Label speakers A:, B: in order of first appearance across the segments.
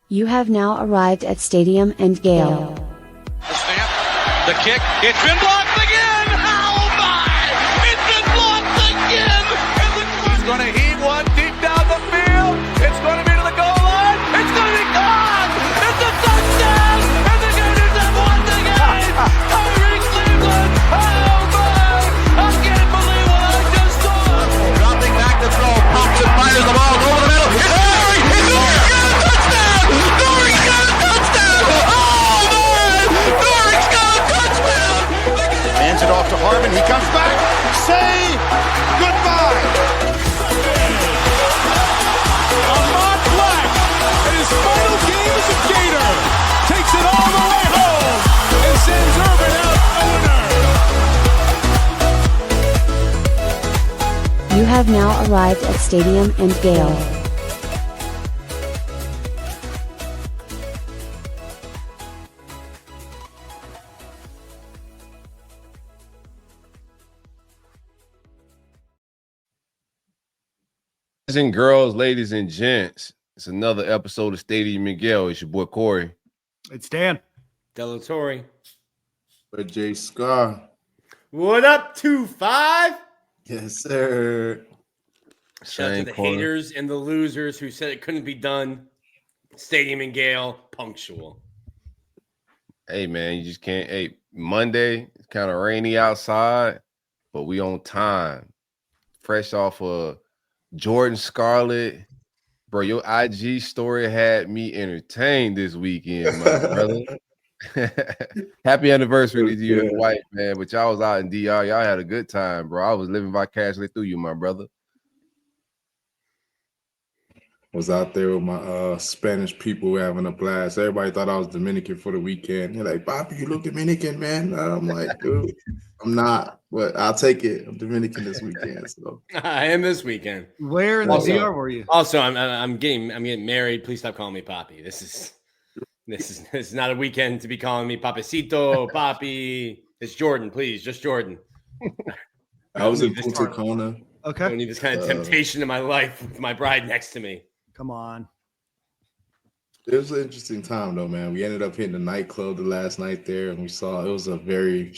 A: You have now arrived at Stadium and Gale.
B: The snap, the kick, it's been blocked again! Oh my! It's been blocked again! He's going to heave one deep down the field. It's going to be to the goal line. It's going to be gone! It's a touchdown! And the Gators have won the game! Tyreak Sapp! Oh my! I can't believe what I just saw! Dropping back to throw, pops and fires the ball over the middle. It's Tyreak! It's got a touchdown! Tyreak's got a touchdown! Oh man! Tyreak's got a touchdown!
C: Hands it off to Harmon. He comes back. Say goodbye.
D: Ahmad Black, in his final game as a Gator, takes it all the way home and sends Urban out owner.
A: You have now arrived at Stadium and Gale.
E: Boys and girls, ladies and gents, it's another episode of Stadium and Gale. It's your boy Corey.
D: It's Dan.
F: Delatorre.
G: But J Scar.
F: What up, 2-5?
G: Yes, sir.
F: Shout out to the haters and the losers who said it couldn't be done. Stadium and Gale, punctual.
E: Hey, man, you just can't. Hey, Monday, it's kind of rainy outside, but we on time. Fresh off of Jordan Scarlett. Bro, your IG story had me entertained this weekend, my brother. Happy anniversary to you and your wife, man. But y'all was out in DR. Y'all had a good time, bro. I was living vicariously through you, my brother.
G: Was out there with my Spanish people having a blast. Everybody thought I was Dominican for the weekend. They're like, Bobby, you look Dominican, man. I'm like, dude, I'm not, but I'll take it. I'm Dominican this weekend. So
F: I am this weekend.
D: Where in the DR were you?
F: Also, I'm getting married. Please stop calling me Papi. This is not a weekend to be calling me Papacito, Papi. It's Jordan, please, just Jordan.
G: I was in Punta Cana.
D: Okay.
F: I don't need this kind of temptation in my life with my bride next to me.
D: Come on.
G: It was an interesting time, though, man. We ended up hitting the nightclub the last night there, and we saw it was a very,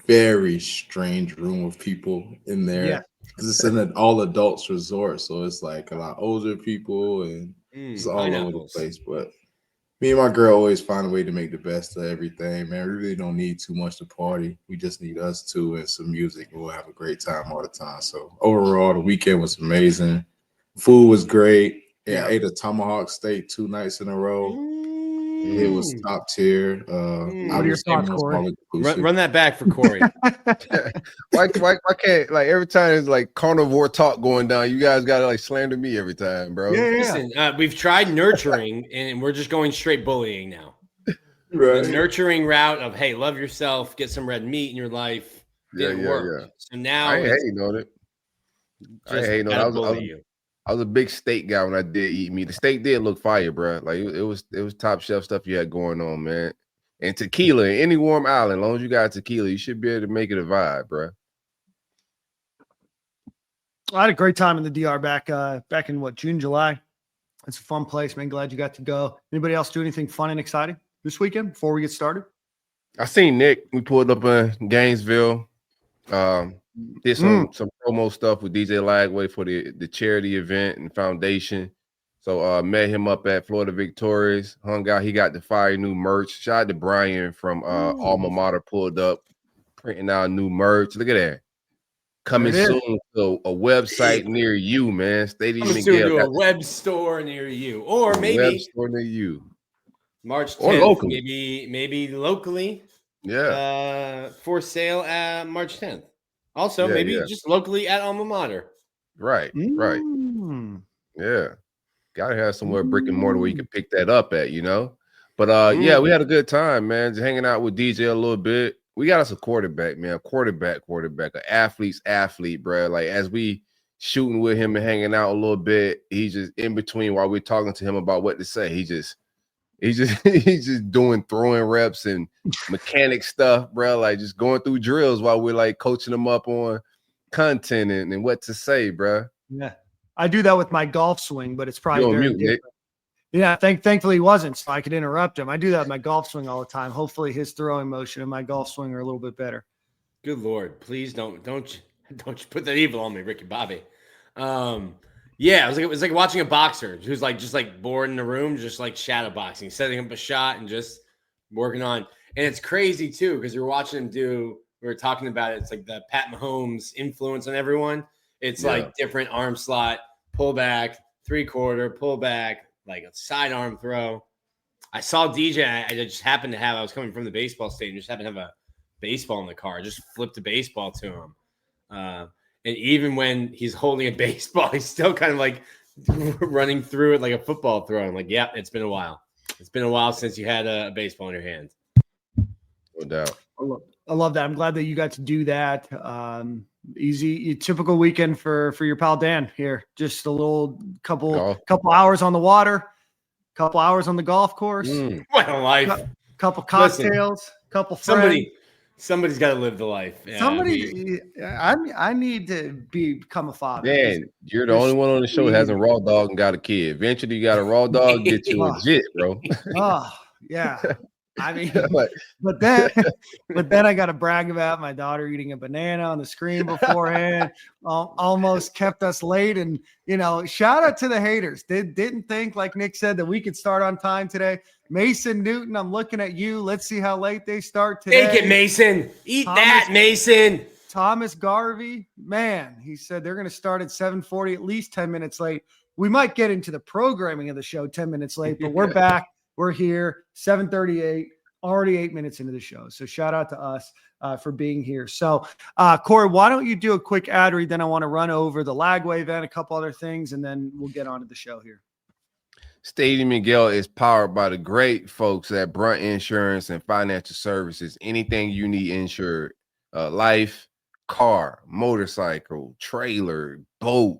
G: very strange room of people in there. Yeah. It's an all-adults resort, so it's like a lot older people, and it's all over the place. But me and my girl always find a way to make the best of everything, man. We really don't need too much to party. We just need us two and some music, and we'll have a great time all the time. So overall, the weekend was amazing. Food was great. Yeah, I ate a tomahawk steak 2 nights in a row. It was top tier.
D: What are your thoughts, Corey?
F: Run that back for Corey.
E: why can't, like, every time it's like carnivore talk going down, you guys gotta like slander me every time, bro?
F: Listen, we've tried nurturing and we're just going straight bullying now.
G: Right.
F: The nurturing route of, hey, love yourself, get some red meat in your life. Didn't work. So now
E: I ain't hating on it. I ain't hating on it. I was a big steak guy when I did eat meat. The steak did look fire, bro. Like it was top shelf stuff you had going on, man. And tequila, any warm island, as long as you got tequila, you should be able to make it a vibe, bro.
D: I had a great time in the DR back in June, July. It's a fun place, man. Glad you got to go. Anybody else do anything fun and exciting this weekend before we get started?
E: I seen Nick. We pulled up in Gainesville. Did some promo stuff with DJ Lagway for the charity event and foundation. So met him up at Florida Victorious, hung out. He got the fire new merch. Shout out to Brian from Alma Mater, pulled up, printing out new merch. Look at that. Coming soon to a website near you, man. Stadium and Gale.
F: To a web store near you. Or maybe
E: web store near you.
F: March 10th,
E: or locally.
F: Maybe locally.
E: Yeah.
F: For sale at March 10th. Also, just locally at Alma Mater.
E: Right. Yeah. Gotta have somewhere brick and mortar where you can pick that up at, you know? But yeah, we had a good time, man. Just hanging out with DJ a little bit. We got us a quarterback, man. Quarterback, an athlete's athlete, bro. Like as we shooting with him and hanging out a little bit, he's just in between while we're talking to him about what to say. He's just doing throwing reps and mechanic stuff, bro. Like just going through drills while we're like coaching him up on content and what to say, bro.
D: Yeah, I do that with my golf swing, but it's probably very different. Yeah, thankfully he wasn't, so I could interrupt him. I do that with my golf swing all the time. Hopefully his throwing motion and my golf swing are a little bit better.
F: Good Lord, please don't you put that evil on me, Ricky Bobby. Yeah, it was like watching a boxer who's like just like bored in the room, just like shadow boxing, setting up a shot and just working on. And it's crazy too, because you're watching him we were talking about it. It's like the Pat Mahomes influence on everyone. It's like different arm slot, pull back, 3/4, pull back, like a sidearm throw. I saw DJ. I just happened to I was coming from the baseball stadium, just happened to have a baseball in the car. I just flipped a baseball to him. And even when he's holding a baseball, he's still kind of like running through it like a football throw. I'm like, yeah, it's been a while. It's been a while since you had a baseball in your hand.
E: No doubt.
D: I love that. I'm glad that you got to do that. Easy, typical weekend for your pal Dan here. Just a little couple hours on the water, couple hours on the golf course.
F: What a life!
D: Couple cocktails, couple friends.
F: Somebody's got to live the life. Yeah,
D: I need to become a father.
E: Man, you're the only one on the show that has a raw dog and got a kid. Eventually, you got a raw dog, get you a jit, bro.
D: Oh yeah. I mean, but then I got to brag about my daughter eating a banana on the screen beforehand. Almost kept us late, and shout out to the haters. They didn't think, like Nick said, that we could start on time today. Mason Newton, I'm looking at you. Let's see how late they start today.
F: Take it, Mason. Eat that, Mason.
D: Thomas Garvey, man, he said they're going to start at 7:40, at least 10 minutes late. We might get into the programming of the show 10 minutes late, but we're back. We're here, 7:38, already 8 minutes into the show. So shout out to us for being here. So, Corey, why don't you do a quick ad read? Then I want to run over the Lagway event, a couple other things, and then we'll get on to the show here.
E: Stadium and Gale is powered by the great folks at Brunt Insurance and Financial Services. Anything you need insured, life, car, motorcycle, trailer, boat,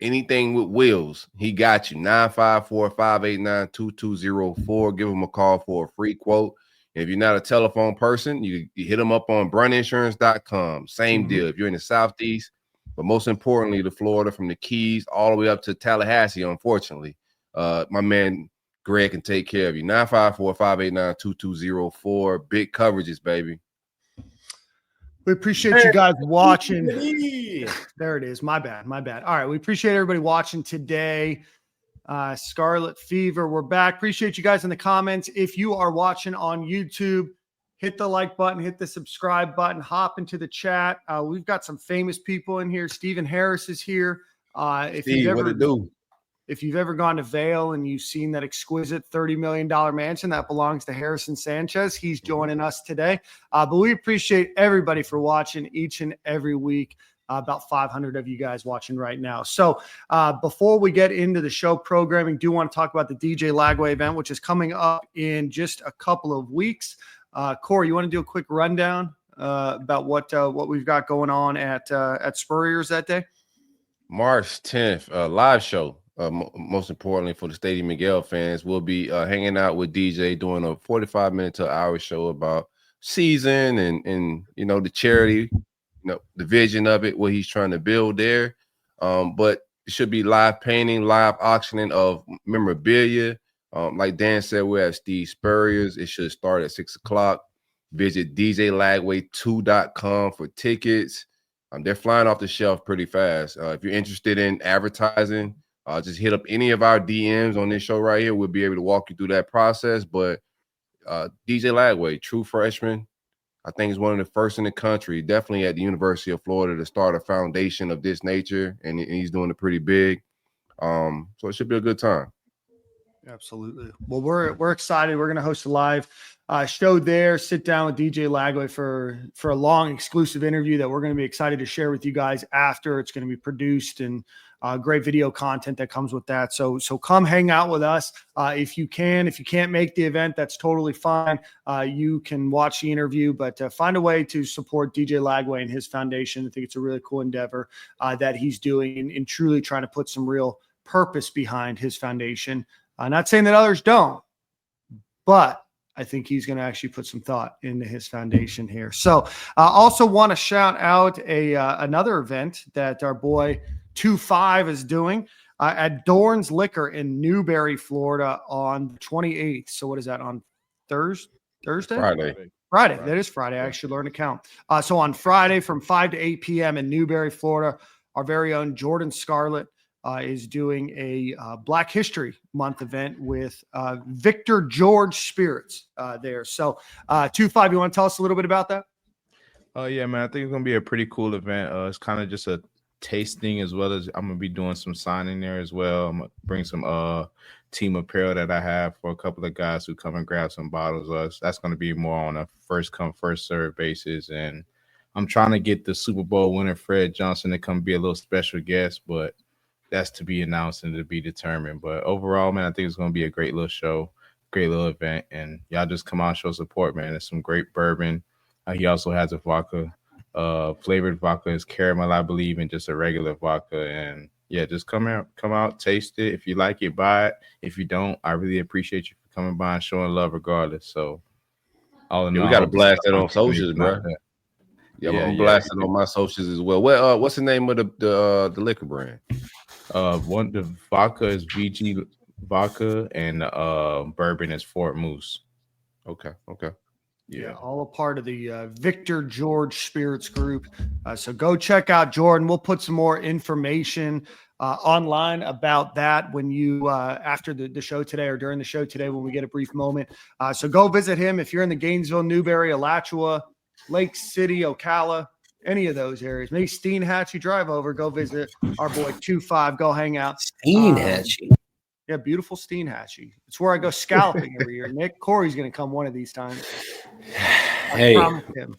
E: anything with wheels, he got you. 954-589-2204. Give him a call for a free quote. And if you're not a telephone person, you hit him up on bruntinsurance.com. Same deal. If you're in the Southeast, but most importantly, the Florida, from the Keys all the way up to Tallahassee, unfortunately, my man Greg can take care of you. 954-589-2204. Big coverages, baby.
D: We appreciate you guys watching. There it is. My bad. All right. We appreciate everybody watching today. Scarlet Fever, we're back. Appreciate you guys in the comments. If you are watching on YouTube, hit the like button, hit the subscribe button, hop into the chat. We've got some famous people in here. Stephen Harris is here. If you've ever gone to Vail and you've seen that exquisite $30 million mansion that belongs to Harrison Sanchez, he's joining us today. But we appreciate everybody for watching each and every week. About 500 of you guys watching right now. So before we get into the show programming, do want to talk about the DJ Lagway event, which is coming up in just a couple of weeks. Corey, you want to do a quick rundown about what we've got going on at Spurrier's that day?
E: March 10th, live show. Most importantly for the Stadium and Gale fans, we'll be hanging out with DJ, doing a 45-minute to an hour show about season and the charity, the vision of it, what he's trying to build there. But it should be live painting, live auctioning of memorabilia. Like Dan said, we're at Steve Spurrier's. It should start at 6 o'clock. Visit DJLagway2.com for tickets. They're flying off the shelf pretty fast. If you're interested in advertising, just hit up any of our DMs on this show right here. We'll be able to walk you through that process. But DJ Lagway, true freshman, I think is one of the first in the country, definitely at the University of Florida, to start a foundation of this nature, and he's doing it pretty big. So it should be a good time.
D: Absolutely. Well, we're excited. We're going to host a live show there. Sit down with DJ Lagway for a long exclusive interview that we're going to be excited to share with you guys after. It's going to be produced and great video content that comes with that. So come hang out with us if you can. If you can't make the event, that's totally fine. You can watch the interview, but find a way to support DJ Lagway and his foundation. I think it's a really cool endeavor that he's doing and truly trying to put some real purpose behind his foundation. Not saying that others don't, but I think he's going to actually put some thought into his foundation here. So I also want to shout out another event that our boy 2-5 is doing. at Dorn's Liquor in Newberry, Florida on the 28th. So what is that, on Thursday? Friday. That is Friday. I actually learned to count. So on Friday from 5 to 8 p.m. in Newberry, Florida, our very own Jordan Scarlett is doing a Black History Month event with Victor George Spirits there. So 2-5, you want to tell us a little bit about that?
H: Yeah, man, I think it's going to be a pretty cool event. It's kind of just a tasting, as well as I'm going to be doing some signing there as well. I'm going to bring some team apparel that I have for a couple of guys who come and grab some bottles. That's going to be more on a first come, first serve basis. And I'm trying to get the Super Bowl winner, Fred Johnson, to come be a little special guest, but that's to be announced and to be determined. But overall, man, I think it's going to be a great little show, great little event. And y'all just come out and show support, man. There's some great bourbon. He also has a vodka, flavored vodka is caramel, I believe, and just a regular vodka. And yeah, just come out, taste it. If you like it, buy it. If you don't, I really appreciate you for coming by and showing love regardless. So all in all,
E: we got to blast that on socials, bro. Yeah, I'm blasting on my socials as well. What's the name of the liquor brand?
H: The vodka is VG vodka, and bourbon is Fort Moose.
E: Okay.
D: Yeah, all a part of the Victor George Spirits Group. So go check out Jordan. We'll put some more information online about that when you after the show today or during the show today when we get a brief moment. So go visit him if you're in the Gainesville, Newberry, Alachua, Lake City, Ocala, any of those areas. Maybe Steenhatchee, drive over, go visit our boy 2-5, go hang out.
F: Steenhatchee.
D: Yeah, beautiful Steenhatchee. It's where I go scalloping every year. Nick Corey's going to come one of these times.
F: Hey,
D: promise him.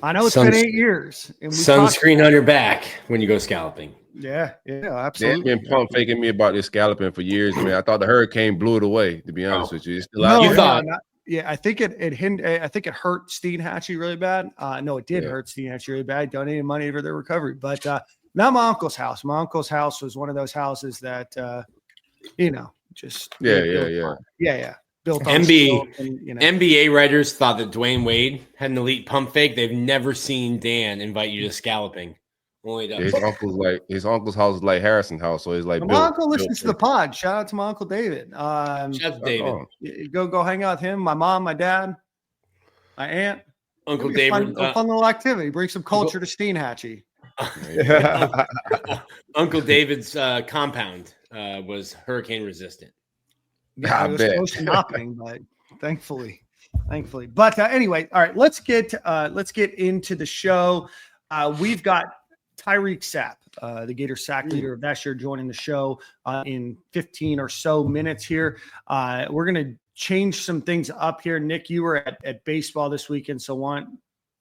D: I know it's been 8 years. And
F: sunscreen on your back when you go scalloping.
D: Yeah, absolutely.
E: They've been pump faking me about this scalloping for years, man. I thought the hurricane blew it away, to be honest with you. It's still out there.
D: Yeah, I think it hurt Steenhatchee really bad. No, it did hurt Steenhatchee really bad. Donated money for their recovery. But not my uncle's house. My uncle's house was one of those houses that just built on
F: NBA writers thought that Dwayne Wade had an elite pump fake. They've never seen Dan invite you to scalloping. Only does.
E: His uncle's house is like Harrison's house, so it's like
D: my uncle listens to the pod. Shout out to my uncle David.
F: Shout out to David.
D: Go hang out with him. My mom, my dad, my aunt.
F: Uncle David.
D: A fun little activity. Bring some culture to Steenhatchee.
F: Uncle David's compound was hurricane resistant.
D: Yeah, it was supposed to not be, but thankfully. But anyway, all right, let's get into the show. We've got Tyreak Sapp, the Gator sack leader of that year, joining the show in 15 or so minutes here. We're going to change some things up here. Nick, you were at baseball this weekend, so why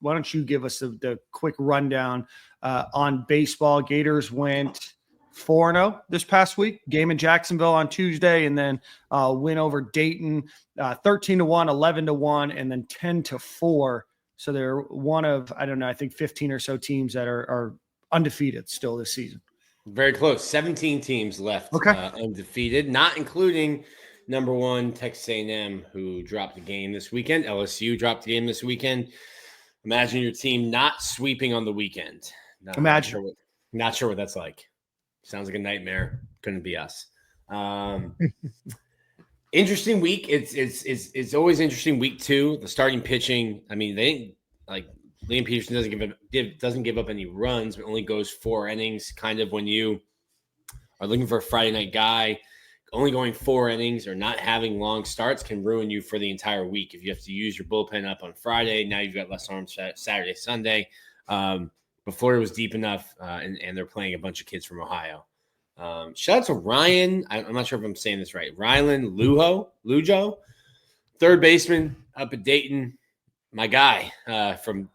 D: don't you give us the quick rundown on baseball? Gators went 4-0 this past week. Game in Jacksonville on Tuesday, and then win over Dayton 13-1, 11-1, and then 10-4. So they're one of, I think 15 or so teams that are undefeated still this season.
F: Very close. 17 teams left undefeated, not including number 1 Texas A&M, who dropped the game this weekend. LSU dropped the game this weekend. Imagine your team not sweeping on the weekend. Not sure what that's like. Sounds like a nightmare. Couldn't be us. Interesting week. It's always interesting. Week 2, the starting pitching. I mean, they Liam Peterson doesn't give up any runs, but only goes 4 innings. Kind of when you are looking for a Friday night guy, only going 4 innings or not having long starts can ruin you for the entire week. If you have to use your bullpen up on Friday, now you've got less arms Saturday, Sunday. But Florida was deep enough, and they're playing a bunch of kids from Ohio. Shout out to Ryan. I'm not sure if I'm saying this right. Rylan Lujo, third baseman up at Dayton. My guy from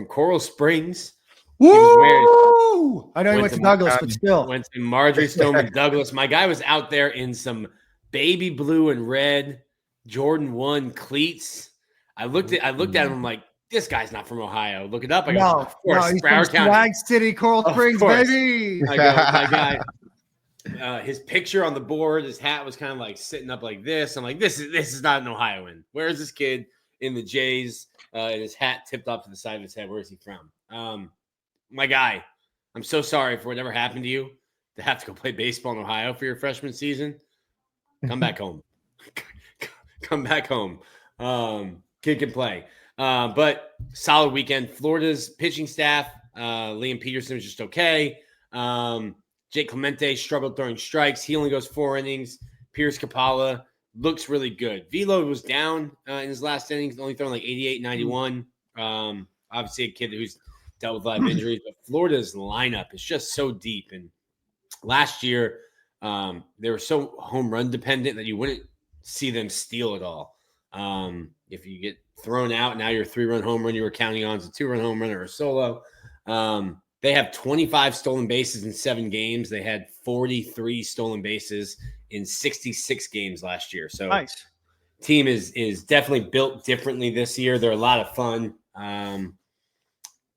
F: Coral Springs.
D: Woo! I know he went to Douglas, but still.
F: Went to Marjorie Stoneman Douglas. My guy was out there in some baby blue and red Jordan 1 cleats. I looked at him. I'm like, this guy's not from Ohio. Look it up. I go, of course,
D: he's from Swag City, Coral Springs, baby.
F: I go, my guy. His picture on the board, his hat was kind of like sitting up like this. I'm like, this is not an Ohioan. Where is this kid in the Jays and his hat tipped up to the side of his head? Where is he from? My guy, I'm so sorry for whatever happened to you. to have to go play baseball in Ohio for your freshman season, come back home. Come back home. Kid can play. But solid weekend. Florida's pitching staff, Liam Peterson was just okay. Jake Clemente struggled throwing strikes. He only goes 4 innings. Pierce Capala looks really good. Velo was down in his last innings, only throwing like 88, 91. Obviously a kid who's dealt with a lot of injuries, but Florida's lineup is just so deep. And last year, they were so home run dependent that you wouldn't see them steal it all. If you get thrown out, now your 3-run home run you were counting on is a 2-run home run or a solo. They have 25 stolen bases in 7 games. They had 43 stolen bases in 66 games last year. So
D: nice.
F: Team is definitely built differently this year. They're a lot of fun.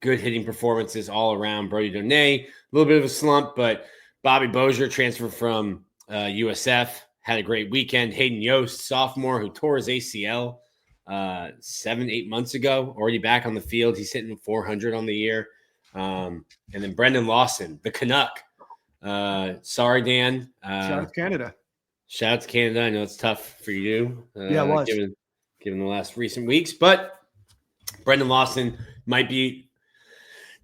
F: Good hitting performances all around. Brody Donay, a little bit of a slump, but Bobby Bozier transferred from USF, had a great weekend. Hayden Yost, sophomore, who tore his ACL 7-8 months ago, already back on the field. He's hitting 400 on the year. And then Brendan Lawson, the Canuck. Sorry, Dan.
D: Shout out to Canada.
F: Shout out to Canada. I know it's tough for you.
D: Yeah, it was.
F: Given the last recent weeks. But Brendan Lawson might be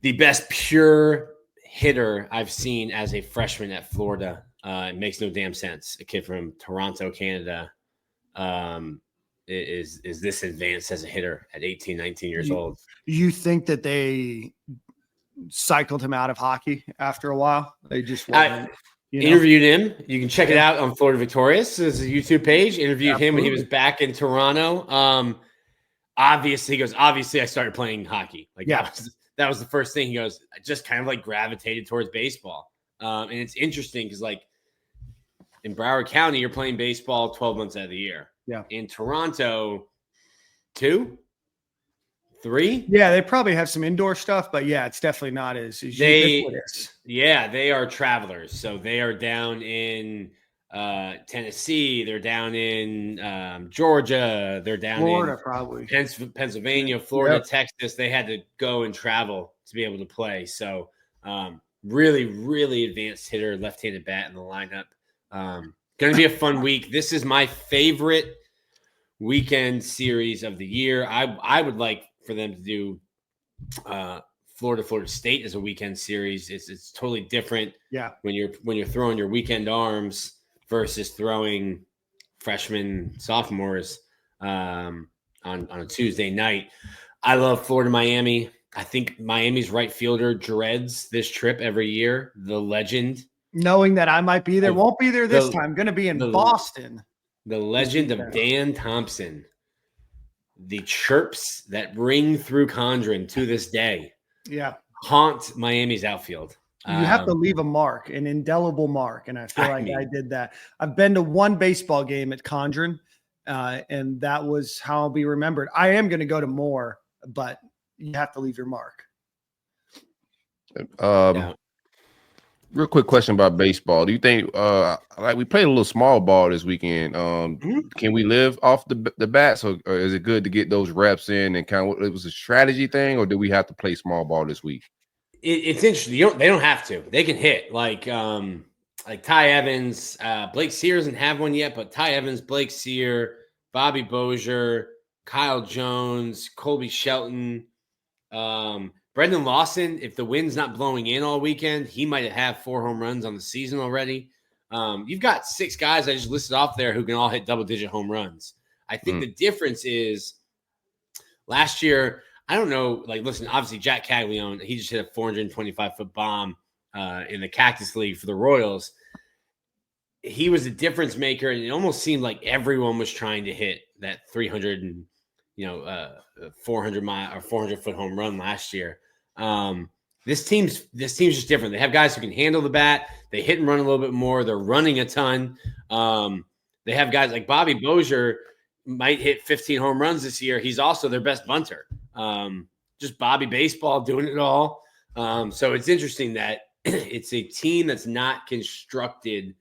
F: the best pure hitter I've seen as a freshman at Florida. It makes no damn sense. A kid from Toronto, Canada, is this advanced as a hitter at 18, 19 years old.
D: You think that they cycled him out of hockey after a while? They just
F: interviewed him. You can check it out on Florida Victorious. There's a YouTube page. Interviewed him when he was back in Toronto. Obviously, I started playing hockey. That was the first thing. He goes, I just kind of like gravitated towards baseball. And it's interesting because like in Broward County, you're playing baseball 12 months out of the year.
D: Yeah.
F: In Toronto, 2, 3.
D: Yeah, they probably have some indoor stuff, but yeah, it's definitely not as ubiquitous.
F: Yeah, they are travelers. So they are down in Tennessee. They're down in Georgia. They're down
D: Florida,
F: in
D: probably
F: Pennsylvania, Florida, Texas. They had to go and travel to be able to play. So really, really advanced hitter, left-handed bat in the lineup. Going to be a fun week. This is my favorite weekend series of the year. I would like for them to do Florida State as a weekend series. It's totally different.
D: Yeah.
F: When you're throwing your weekend arms versus throwing freshmen, sophomores on a Tuesday night. I love Florida Miami. I think Miami's right fielder dreads this trip every year. The legend.
D: Knowing that I might be there, won't be there this time. Going to be in Boston.
F: The legend of Dan Thompson. The chirps that ring through Condren to this day.
D: Yeah.
F: Haunt Miami's outfield.
D: You have to leave a mark, an indelible mark. And I feel I did that. I've been to one baseball game at Condren, and that was how I'll be remembered. I am going to go to more, but you have to leave your mark.
E: Real quick question about baseball. Do you think we played a little small ball this weekend? Can we live off the bats, or is it good to get those reps in and kind of it was a strategy thing, or do we have to play small ball this week?
F: It's interesting. They don't have to. They can hit like Ty Evans. Blake Sear doesn't have one yet, but Ty Evans, Blake Sear, Bobby Bozier, Kyle Jones, Colby Shelton, Brendan Lawson. If the wind's not blowing in all weekend, he might have 4 home runs on the season already. You've got 6 guys I just listed off there who can all hit double-digit home runs. I think the difference is last year, I don't know, listen, obviously Jack Caglione, he just hit a 425-foot bomb in the Cactus League for the Royals. He was a difference maker, and it almost seemed like everyone was trying to hit that 300 and 400-mile or 400-foot home run last year. This team's just different. They have guys who can handle the bat. They hit and run a little bit more. They're running a ton. They have guys like Bobby Bozier might hit 15 home runs this year. He's also their best bunter. Just Bobby baseball doing it all. So it's interesting that it's a team that's not constructed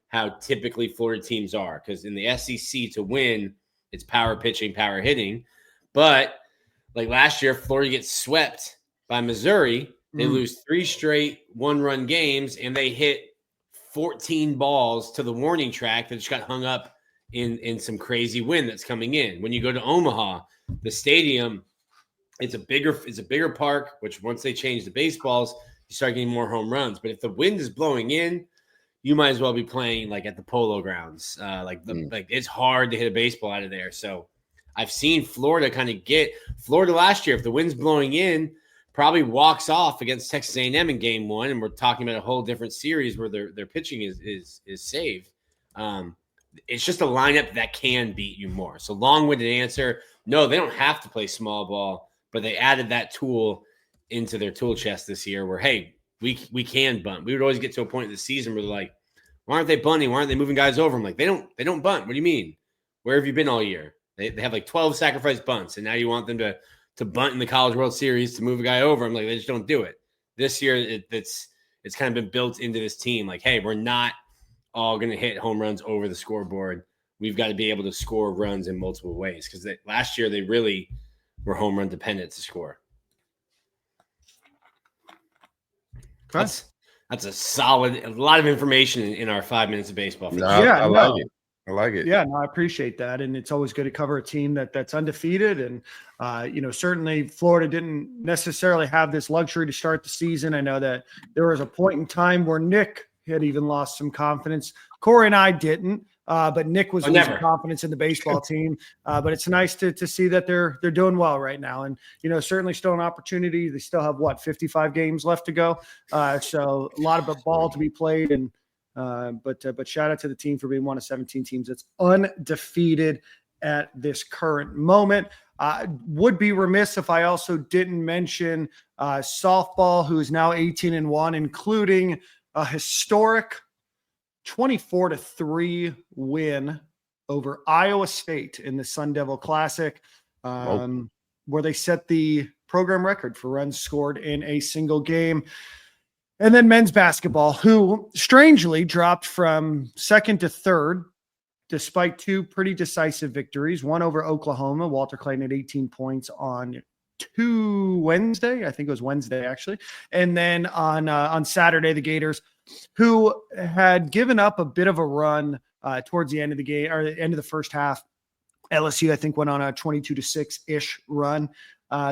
F: how typically Florida teams are, because in the SEC to win, it's power pitching, power hitting. But like last year, Florida gets swept by Missouri. They lose 3 straight 1-run games, and they hit 14 balls to the warning track that just got hung up in some crazy wind that's coming in. When you go to Omaha, the stadium, it's a bigger park, which once they change the baseballs, you start getting more home runs. But if the wind is blowing in, you might as well be playing like at the Polo Grounds. Like it's hard to hit a baseball out of there. So I've seen Florida Florida last year, if the wind's blowing in, probably walks off against Texas A&M in game 1, and we're talking about a whole different series where their pitching is saved. It's just a lineup that can beat you more. So long-winded answer, no, they don't have to play small ball, but they added that tool into their tool chest this year where, hey, we can bunt. We would always get to a point in the season where they're like, why aren't they bunting? Why aren't they moving guys over? I'm like, they don't bunt. What do you mean? Where have you been all year? They have like 12 sacrifice bunts, and now you want them to bunt in the College World Series to move a guy over. I'm like, they just don't do it. This year, it's kind of been built into this team. Like, hey, we're not all going to hit home runs over the scoreboard. We've got to be able to score runs in multiple ways because last year they really were home run dependent to score. Okay. That's a lot of information in our 5 minutes of baseball.
E: I like it.
D: Yeah, no, I appreciate that. And it's always good to cover a team that's undefeated. And, certainly Florida didn't necessarily have this luxury to start the season. I know that there was a point in time where Nick had even lost some confidence. Corey and I didn't, but Nick was losing confidence in the baseball team. But it's nice to see that they're doing well right now. And, certainly still an opportunity. They still have 55 games left to go. So a lot of ball to be played. And, but shout out to the team for being one of 17 teams that's undefeated at this current moment. Would be remiss if I also didn't mention softball, who is now 18-1, including a historic 24-3 win over Iowa State in the Sun Devil Classic, where they set the program record for runs scored in a single game. And then men's basketball, who strangely dropped from second to third, despite 2 pretty decisive victories, one over Oklahoma. Walter Clayton had 18 points on Wednesday. I think it was Wednesday, actually. And then on Saturday, the Gators, who had given up a bit of a run towards the end of the game, or the end of the first half. LSU, I think, went on a 22-6-ish run.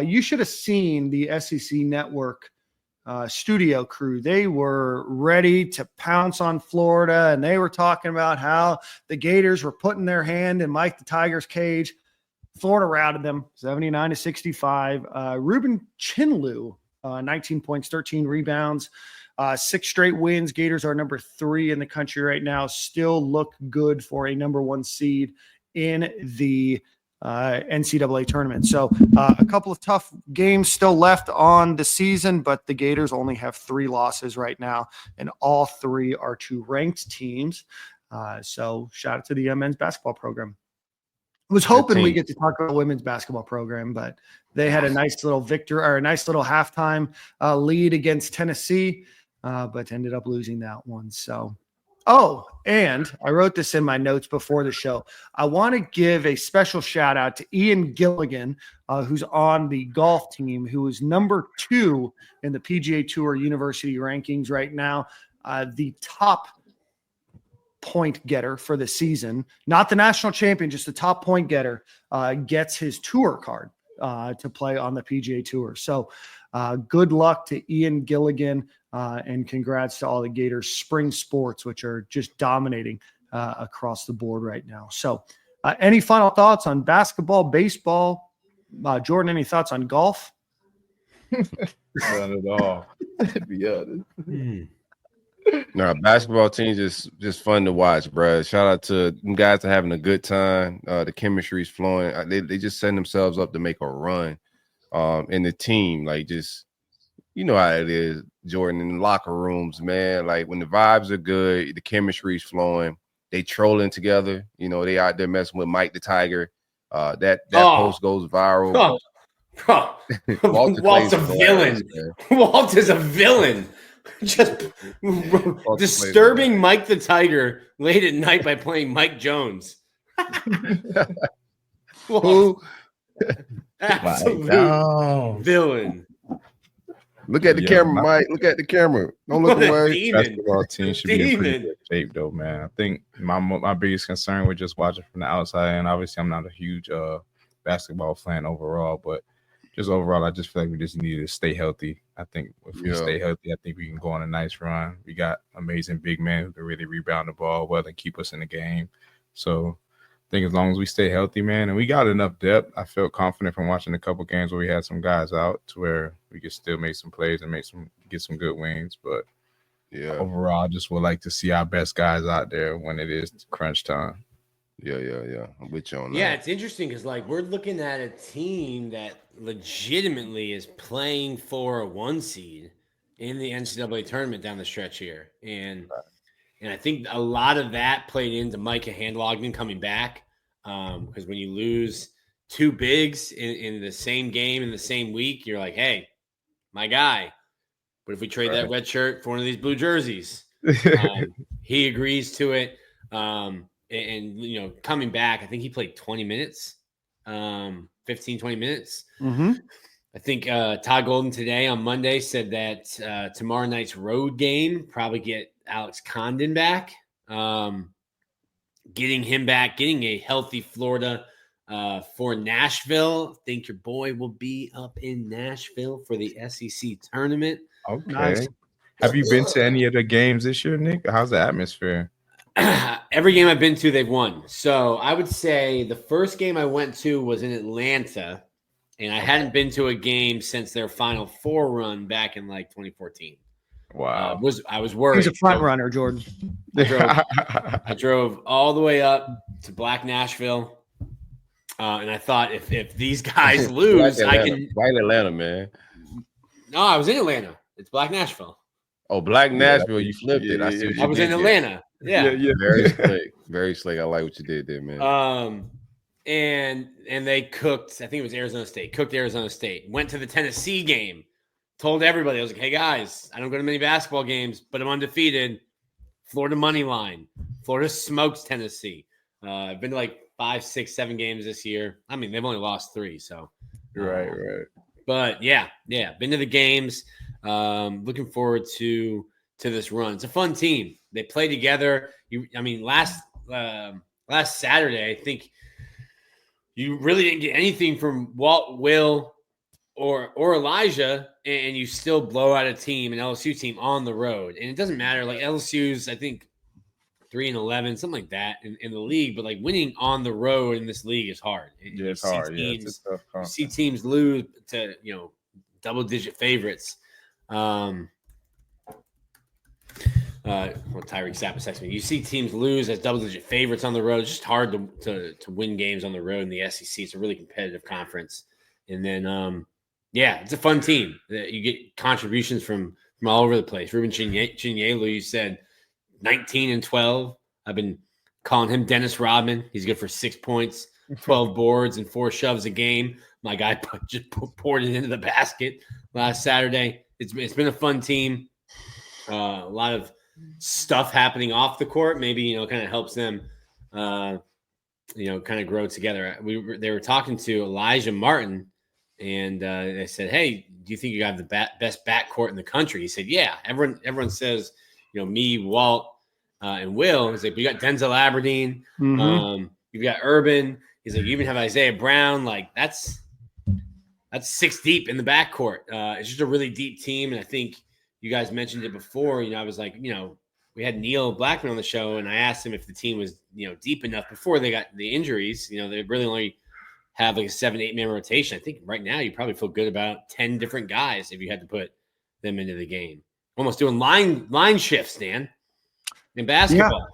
D: You should have seen the SEC Network studio crew. They were ready to pounce on Florida, and they were talking about how the Gators were putting their hand in Mike the Tiger's cage. Florida routed them 79-65. Ruben Chinlu, 19 points, 13 rebounds, 6 straight wins. Gators are number 3 in the country right now. Still look good for a number 1 seed in the NCAA tournament. So a couple of tough games still left on the season, but the Gators only have 3 losses right now, and all 3 are to ranked teams. So shout out to the men's basketball program. I was hoping we get to talk about the women's basketball program, but they had a nice little victory, or a nice little halftime lead against Tennessee, but ended up losing that one. So, and I wrote this in my notes before the show. I want to give a special shout out to Ian Gilligan, who's on the golf team, who is number 2 in the PGA Tour University rankings right now, the top point getter for the season, not the national champion, just the top point getter, gets his tour card to play on the PGA Tour. So good luck to Ian Gilligan, and congrats to all the Gators spring sports, which are just dominating across the board right now. So any final thoughts on basketball, baseball? Jordan, any thoughts on golf?
H: None at all, to be honest.
E: No, basketball team just fun to watch, bro. Shout out to them guys that are having a good time. The chemistry's flowing. They just setting themselves up to make a run. In the team, like, just, you know how it is, Jordan, in the locker rooms, man. Like, when the vibes are good, the chemistry's flowing. They trolling together. You know, they out there messing with Mike the Tiger. That post goes viral.
F: Walt's a villain. Walt is a villain. Just disturbing Mike the Tiger late at night by playing Mike Jones. Who? Absolute villain.
E: Look at the camera, Mike. Look at the camera. Don't look away.
H: Basketball team should be in pretty good shape, though, man. I think my biggest concern was just watching from the outside, and obviously I'm not a huge basketball fan overall, but just overall, I just feel like we just need to stay healthy. I think if we stay healthy, I think we can go on a nice run. We got amazing big men who can really rebound the ball well and keep us in the game. So I think as long as we stay healthy, man, and we got enough depth, I felt confident from watching a couple games where we had some guys out to where we could still make some plays and get some good wins. But overall, I just would like to see our best guys out there when it is crunch time.
E: Yeah. I'm with you on that.
F: Yeah, it's interesting because we're looking at a team that legitimately is playing for a 1 seed in the NCAA tournament down the stretch here, and I think a lot of that played into Micah Handlogden coming back because when you lose 2 bigs in the same game in the same week, you're like, hey, my guy. But if we trade that red shirt for one of these blue jerseys, he agrees to it. And coming back, I think he played 20 minutes, 15, 20 minutes.
D: Mm-hmm.
F: I think Todd Golden today on Monday said that tomorrow night's road game probably get Alex Condon back, getting him back, getting a healthy Florida for Nashville. I think your boy will be up in Nashville for the SEC tournament.
H: Okay.
D: Nice.
H: Have you been to any of the games this year, Nick? How's the atmosphere?
F: Every game I've been to, they've won. So I would say the first game I went to was in Atlanta, and I hadn't been to a game since their Final Four run back in 2014.
H: Wow.
F: I was worried.
D: He's a front runner, Jordan.
F: I drove all the way up to Black Nashville, and I thought if these guys lose, I can.
E: White Atlanta, man.
F: No, I was in Atlanta. It's Black Nashville.
E: Oh, Black Nashville. You flipped it.
F: I was in Atlanta. Yeah.
E: Very slick. Very slick. I like what you did there, man.
F: And they cooked. I think it was Arizona State. Cooked Arizona State. Went to the Tennessee game. Told everybody, I was like, hey guys, I don't go to many basketball games, but I'm undefeated. Florida money line. Florida smokes Tennessee. I've been to 5, 6, 7 games this year. I mean, they've only lost 3, so
H: Right.
F: But yeah, been to the games. Looking forward to this run. It's a fun team. They play together. Last Saturday, I think you really didn't get anything from Walt, Will, or Elijah, and you still blow out a team, an LSU team on the road. And it doesn't matter. LSU's, I think, 3-11, something like that in the league. But winning on the road in this league is hard.
H: It's hard.
F: Teams, you see teams lose to double-digit favorites. Tyreak Sapp texted me. You see teams lose as double-digit favorites on the road. It's just hard to win games on the road in the SEC. It's a really competitive conference. And then, it's a fun team. You get contributions from all over the place. Ruben Chinyelu, you said 19 and 12. I've been calling him Dennis Rodman. He's good for 6 points, 12 boards, and 4 shoves a game. My guy just poured it into the basket last Saturday. It's been a fun team. A lot of stuff happening off the court. Maybe kind of helps them, kind of grow together. They were talking to Elijah Martin, and they said, "Hey, do you think you have the best backcourt in the country?" He said, "Yeah." Everyone says, me, Walt, and Will. He's like, "We got Denzel Aberdeen.
D: Mm-hmm.
F: You've got Urban." He's like, "You even have Isaiah Brown. That's 6 deep in the backcourt. It's just a really deep team." And I think you guys mentioned it before. I was like, we had Neil Blackman on the show, and I asked him if the team was, deep enough before they got the injuries. They really only have a 7-8 man rotation. I think right now you probably feel good about 10 different guys if you had to put them into the game. Almost doing line shifts, Dan, in basketball.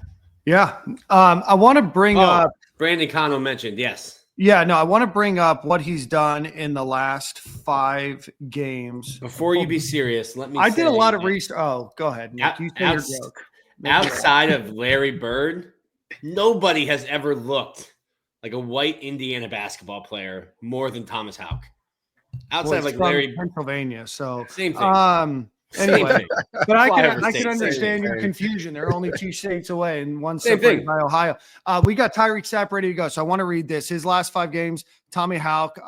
D: Yeah. I want to bring up
F: Brandon Cano mentioned, yes.
D: Yeah, no, I want to bring up what he's done in the last 5 games.
F: Before you be serious, let me
D: I did a lot of research. Oh, go ahead, Nick. You say your joke.
F: Outside of Larry Bird, nobody has ever looked like a white Indiana basketball player more than Thomas Houck. Outside of Larry,
D: Pennsylvania, so
F: same thing.
D: Anyway, but I can understand your confusion. They're only 2 states away, and one separated by Ohio. We got Tyreak Sapp ready to go, so I want to read this. His last 5 games: Tommy Houck,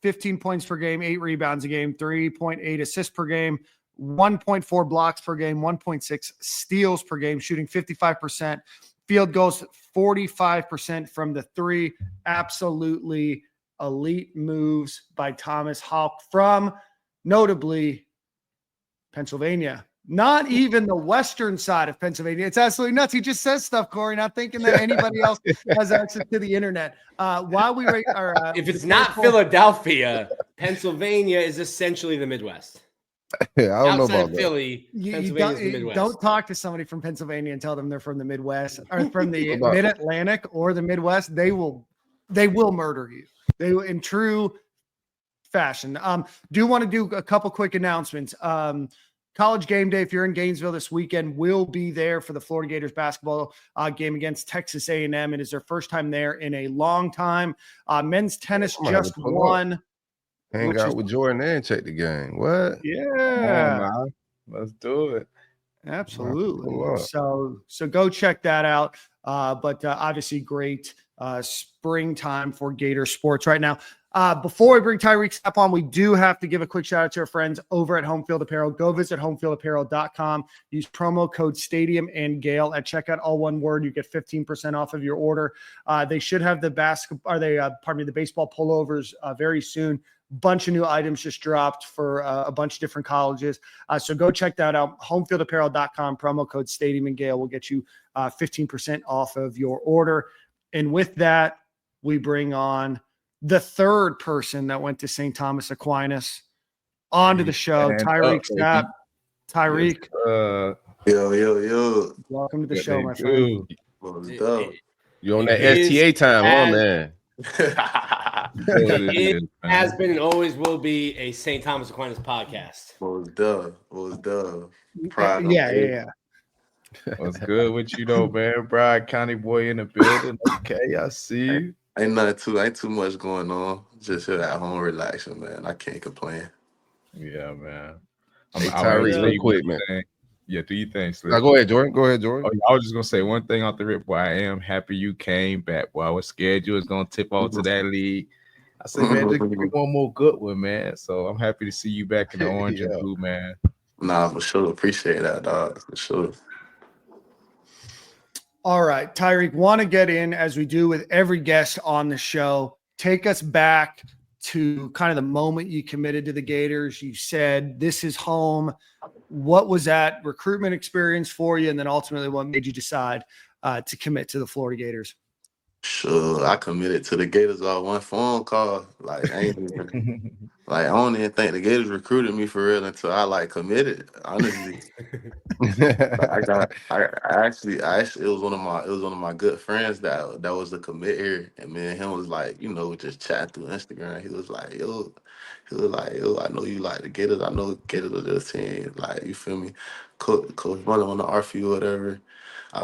D: 15 points per game, 8 rebounds a game, 3.8 assists per game, 1.4 blocks per game, 1.6 steals per game, shooting 55%, field goals 45% from the three. Absolutely elite moves by Thomas Hawk from, notably, Pennsylvania. Not even the western side of Pennsylvania. It's absolutely nuts. He just says stuff, Corey, not thinking that anybody else has access to the internet. While we rate our,
F: if it's not Philadelphia, Pennsylvania is essentially the Midwest.
E: Yeah, I don't know
F: Outside
E: about
F: of
E: that.
F: Philly, Pennsylvania is the Midwest.
D: Don't talk to somebody from Pennsylvania and tell them they're from the Midwest or from the Mid-Atlantic or the Midwest. They will murder you. They will, in true fashion. Do want to do a couple quick announcements. College Game Day, if you're in Gainesville this weekend, will be there for the Florida Gators basketball game against Texas A&M. It is their first time there in a long time. Men's tennis just won.
E: Hang out with Jordan and check the game. What?
D: Yeah.
H: Let's do it.
D: Absolutely. So go check that out. But obviously great springtime for Gator sports right now. Before we bring Tyreak Sapp on, we do have to give a quick shout out to our friends over at Home Field Apparel. Go visit homefieldapparel.com. Use promo code Stadium and Gale at checkout, all one word. You get 15% off of your order. They should have the baseball pullovers very soon. Bunch of new items just dropped for a bunch of different colleges. So go check that out. Homefieldapparel.com, promo code Stadium and Gale will get you 15% off of your order. And with that, we bring on the third person that went to St. Thomas Aquinas onto the show, Tyreak Sapp. Tyreak.
G: Yo.
D: Welcome to the show, my friend.
E: You're on that STA time, man.
F: It has been and always will be a St. Thomas Aquinas podcast.
G: Was done. Proud
D: Yeah.
H: What's good with you though, man? Broward County boy in the building. Okay, I see you.
G: Ain't too much going on. Just here at home relaxing, man. I can't complain.
H: Yeah, man.
E: Hey, Tyrese, real quick, man.
H: Yeah, do you think?
E: Now, go ahead, Jordan.
H: Oh, I was just gonna say one thing off the rip, boy. I am happy you came back, boy. I was scared you was gonna tip off to that league. I said, man, just give me one more good one, man. So I'm happy to see you back in the orange and blue, man.
G: Nah, for sure. Appreciate that, dog. For sure.
D: All right, Tyreak, want to get in, as we do with every guest on the show, take us back to kind of the moment you committed to the Gators. You said, this is home. What was that recruitment experience for you? And then ultimately what made you decide to commit to the Florida Gators?
G: Sure, I committed to the Gators off one phone call. Like, I don't even think the Gators recruited me for real until I committed. Honestly, I actually, it was one of my good friends that was the commit here, and me and him was just chatting through Instagram. He was like, yo, I know you like the Gators. I know Gators are this team. Like, you feel me? Coach Runner on the RFU or whatever. He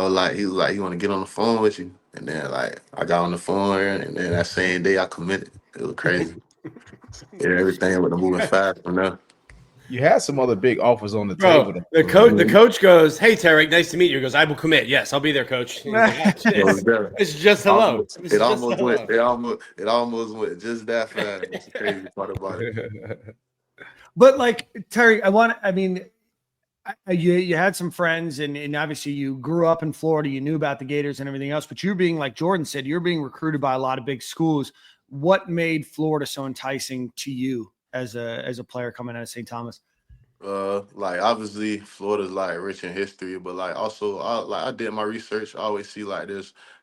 G: was like, you want to get on the phone with you? And then I got on the phone, and then that same day I committed. It was crazy. Everything was moving fast from there.
H: You had some other big offers on the table.
F: The coach goes, "Hey, Tyreak, nice to meet you." He goes, "I will commit." Yes, I'll be there, coach. It's just hello.
G: It almost went just that fast. That's the crazy part about it.
D: But Tyreak, you had some friends, and obviously you grew up in Florida. You knew about the Gators and everything else. But you're being, like Jordan said, you're being recruited by a lot of big schools. What made Florida so enticing to you as a player coming out of St. Thomas?
G: Obviously Florida's rich in history, but also I did my research. I always see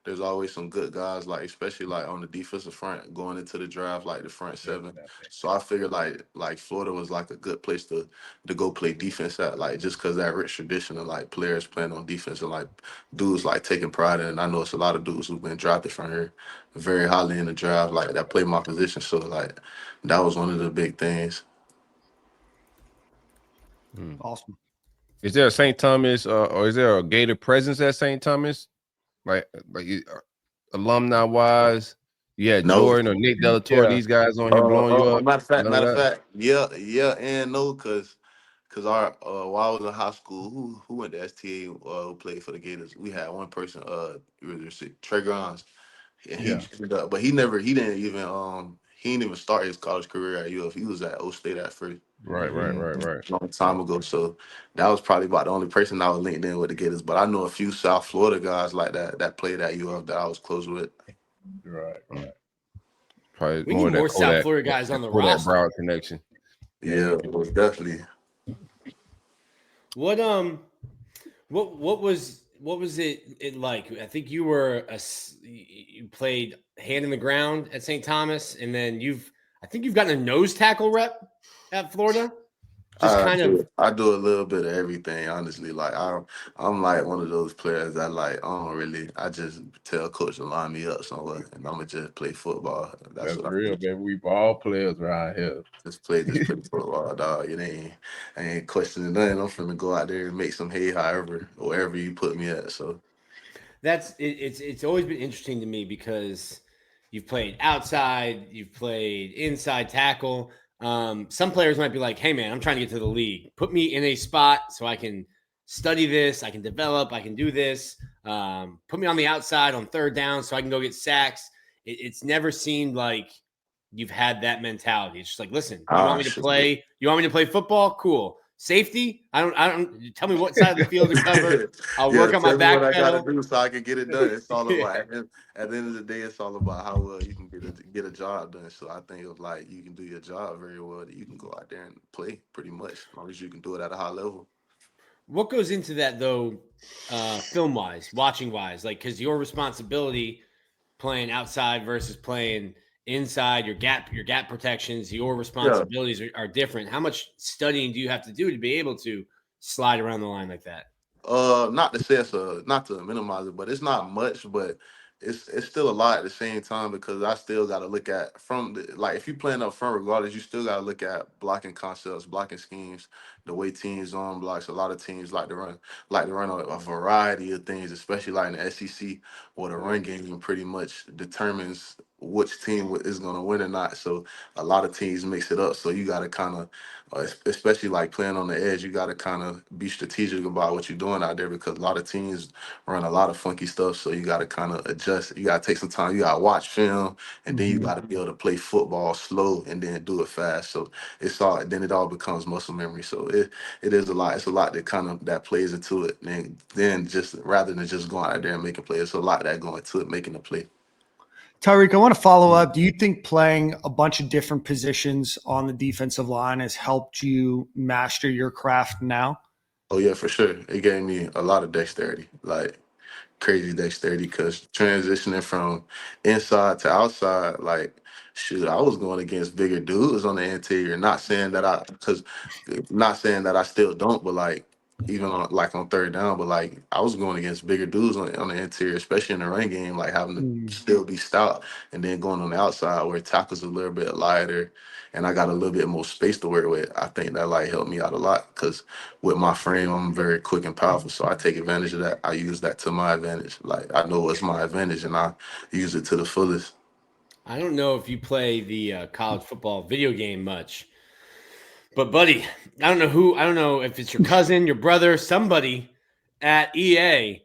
G: there's always some good guys, especially on the defensive front going into the draft, the front seven. So I figured Florida was a good place to go play defense at, just because that rich tradition of players playing on defense and dudes taking pride in it. And I know it's a lot of dudes who've been drafted from here very highly in the draft, that play my position. So that was one of the big things.
D: Awesome.
E: Is there a St. Thomas or is there a Gator presence at St. Thomas? Alumni wise? Yeah, Jordan or Nick Delatorre, these guys on here blowing you up.
G: Matter of fact, yeah, and no, because while I was in high school, who went to STA who played for the Gators? We had one person, Trey Grimes. And but he didn't even
I: he didn't even start his college career at UF. He was at O State at first.
E: Right.
I: A long time ago. So that was probably about the only person I was linked in with the Gators. But I know a few South Florida guys like that played at UF that I was close with.
H: Right.
E: Probably
F: We need more South Florida guys on the roster.
E: Broward connection.
I: Yeah, it was definitely.
F: What was it like? I think you you played hand in the ground at St. Thomas, and then I think you've gotten a nose tackle rep at Florida.
I: I do a little bit of everything, honestly. Like I'm like one of those players that like I just tell coach to line me up somewhere and I'm gonna just play football.
H: That's what real, baby. We ball players around here.
I: Just play football, dog. I ain't questioning nothing. I'm finna go out there and make some hay wherever you put me at. So
F: it's always been interesting to me because you've played outside, you've played inside tackle. Some players might be like, hey man, I'm trying to get to the league. Put me in a spot so I can study this, I can develop, I can do this. Put me on the outside on third down so I can go get sacks. It's never seemed like you've had that mentality. It's just like, listen, you want me to play football? Cool. Safety? I don't tell me what side of the field to cover. I'll work on my back
I: pedal. I gotta
F: pedal.
I: do so I can get it done. It's all about at the end of the day, it's all about how well you can get a job done. So I think of like you can do your job very well, that you can go out there and play pretty much as long as you can do it at a high level.
F: What goes into that though, film wise, watching wise, like because your responsibility playing outside versus playing inside, your gap protections, your responsibilities are different. How much studying do you have to do to be able to slide around the line like that?
I: Not to say not to minimize it, but it's not much, but it's still a lot at the same time because I still got to look at if you're playing up front, regardless, you still got to look at blocking concepts, blocking schemes, the way teams zone blocks. A lot of teams like to run a variety of things, especially like in the SEC, where the run game pretty much determines which team is going to win or not. So a lot of teams mix it up. So you got to kind of, especially like playing on the edge, you got to kind of be strategic about what you're doing out there because a lot of teams run a lot of funky stuff. So you got to kind of adjust. You got to take some time. You got to watch film, and then you got to be able to play football slow and then do it fast. So then it all becomes muscle memory. So it is a lot. It's a lot that plays into it. And then just rather than just going out there and making plays, it's a lot that going into it, making a play.
D: Tyreak, I want to follow up. Do you think playing a bunch of different positions on the defensive line has helped you master your craft now?
I: Oh, yeah, for sure. It gave me a lot of dexterity, like crazy dexterity, because transitioning from inside to outside, like, shoot, I was going against bigger dudes on the interior. Not saying that I still don't, but like, even on third down, but like I was going against bigger dudes on the interior, especially in the run game, like having to still be stout, and then going on the outside where tackles a little bit lighter, and I got a little bit more space to work with. I think that like helped me out a lot because with my frame, I'm very quick and powerful, so I take advantage of that. I use that to my advantage. Like I know what's my advantage, and I use it to the fullest.
F: I don't know if you play the college football video game much. But buddy, I don't know if it's your cousin, your brother, somebody at EA.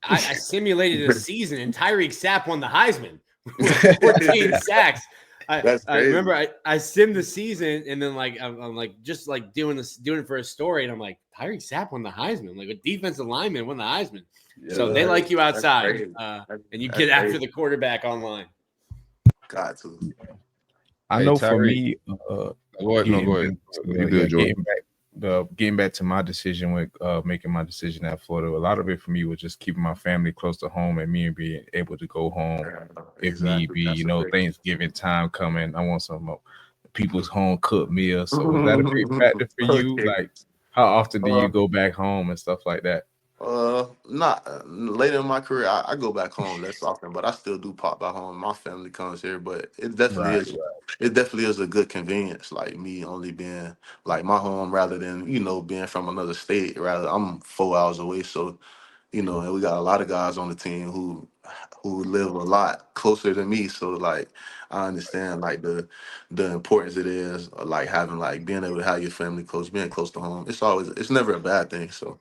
F: I simulated a season and Tyreak Sapp won the Heisman with 14 sacks. I remember I simmed the season and then like I'm like just like doing it for a story and I'm like Tyreak Sapp won the Heisman, like a defensive lineman won the Heisman. Yeah, so they like you outside and you get after the quarterback online.
I: Got to.
H: I know for me,
E: go ahead.
H: Getting back to my decision with making my decision at Florida, a lot of it for me was just keeping my family close to home and me being able to go home if need be. That's Thanksgiving time coming, I want some people's home cooked meal. So was that a big factor for you? Like, how often do you go back home and stuff like that?
I: Not later in my career. I go back home less often, but I still do pop back home. My family comes here, but it definitely is. It definitely is a good convenience. Like me only being like my home rather than being from another state. Rather, I'm 4 hours away, so and we got a lot of guys on the team who live a lot closer than me. So like I understand like the importance it is like having like being able to have your family close, being close to home. It's never a bad thing. So.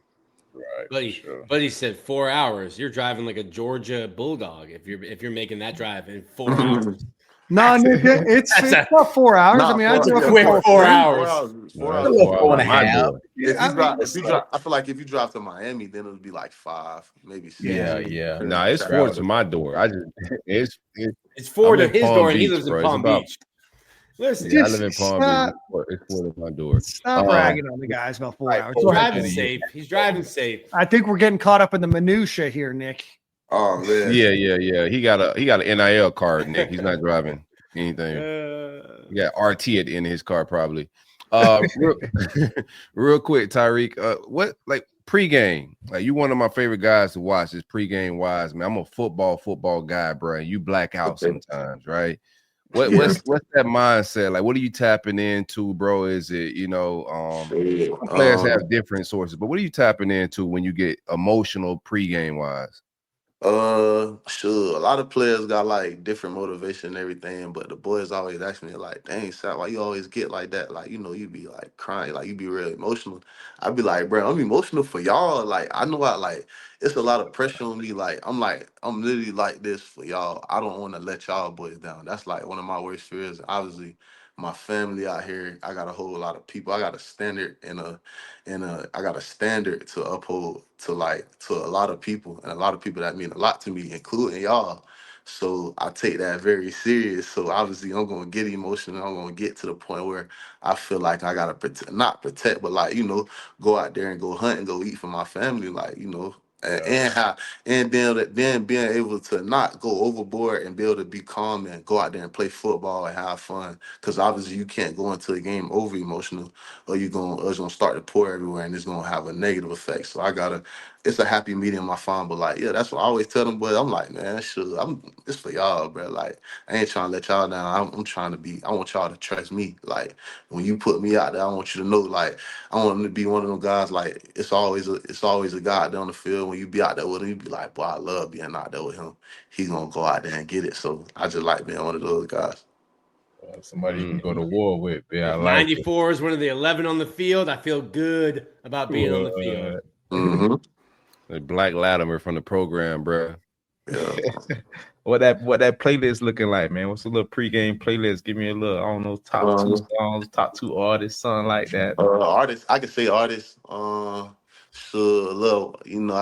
F: Right, buddy said 4 hours. You're driving like a Georgia Bulldog if you're making that drive in 4 hours.
D: No, Nick, it's about 4 hours.
I: Nah,
D: I mean, I drove
F: quick 4 hours.
I: 4 hours.
E: 4 hours. My door.
I: If you drive, I feel like if you drive to Miami, then it would be like 5, maybe 6.
H: Yeah.
E: Nah, it's 4 to my door. It's
F: 4
E: I'm
F: to
E: in
F: his
E: Palm
F: door, and he
E: Beach,
F: lives in
E: bro. It's
F: Palm
E: about-
F: Beach. Listen,
E: Yeah, I live in Palm Beach. It's 4 to my door.
D: Stop ragging on the guys about 4 hours.
F: he's driving safe. He's driving safe.
D: I think we're getting caught up in the minutia here, Nick.
I: Oh man.
E: Yeah. He got an NIL card, Nick. He's not driving anything. He got RT at the end of his car, probably. Real quick, Tyreak. What like pregame? Like you one of my favorite guys to watch is pregame wise, man. I'm a football guy, bro. You black out sometimes, right? What's that mindset? Like, what are you tapping into, bro? Is it, players have different sources, but what are you tapping into when you get emotional pregame wise?
I: Sure. A lot of players got like different motivation and everything, but the boys always ask me like, "Dang, Sapp, why you always get like that? Like, you be like crying, like you be real emotional." I be like, "Bro, I'm emotional for y'all. Like, I know it's a lot of pressure on me. Like, I'm literally like this for y'all. I don't want to let y'all boys down. That's like one of my worst fears. Obviously, my family out here, I got a whole lot of people. I got a standard I got a standard to uphold to a lot of people, and a lot of people that mean a lot to me, including y'all. So I take that very serious. So obviously I'm gonna get emotional. I'm gonna get to the point where I feel like I gotta not protect, but go out there and go hunt and go eat for my family, and then being able to not go overboard and be able to be calm and go out there and play football and have fun. Because obviously you can't go into a game over emotional, or it's gonna start to pour everywhere and it's gonna have a negative effect. So it's a happy medium I find. But that's what I always tell them. But I'm like, man, it's for y'all, bro. Like, I ain't trying to let y'all down. I'm trying to I want y'all to trust me. Like, when you put me out there, I want you to know, like, I want to be one of them guys. Like, it's always a guy out there on the field. When you be out there with him, you be like, boy, I love being out there with him. He's gonna go out there and get it. So I just like being one of those guys.
H: Somebody you can go to war with. Yeah,
F: 94 is one of the 11 on the field. I feel good about being on the field.
I: Mm-hmm.
E: The Black Latimer from the program, bro.
I: Yeah.
H: What that playlist looking like, man? What's a little pregame playlist? Give me a little, I don't know, top 2 songs, top 2 artists, something like that.
I: Artists, I could say artists. I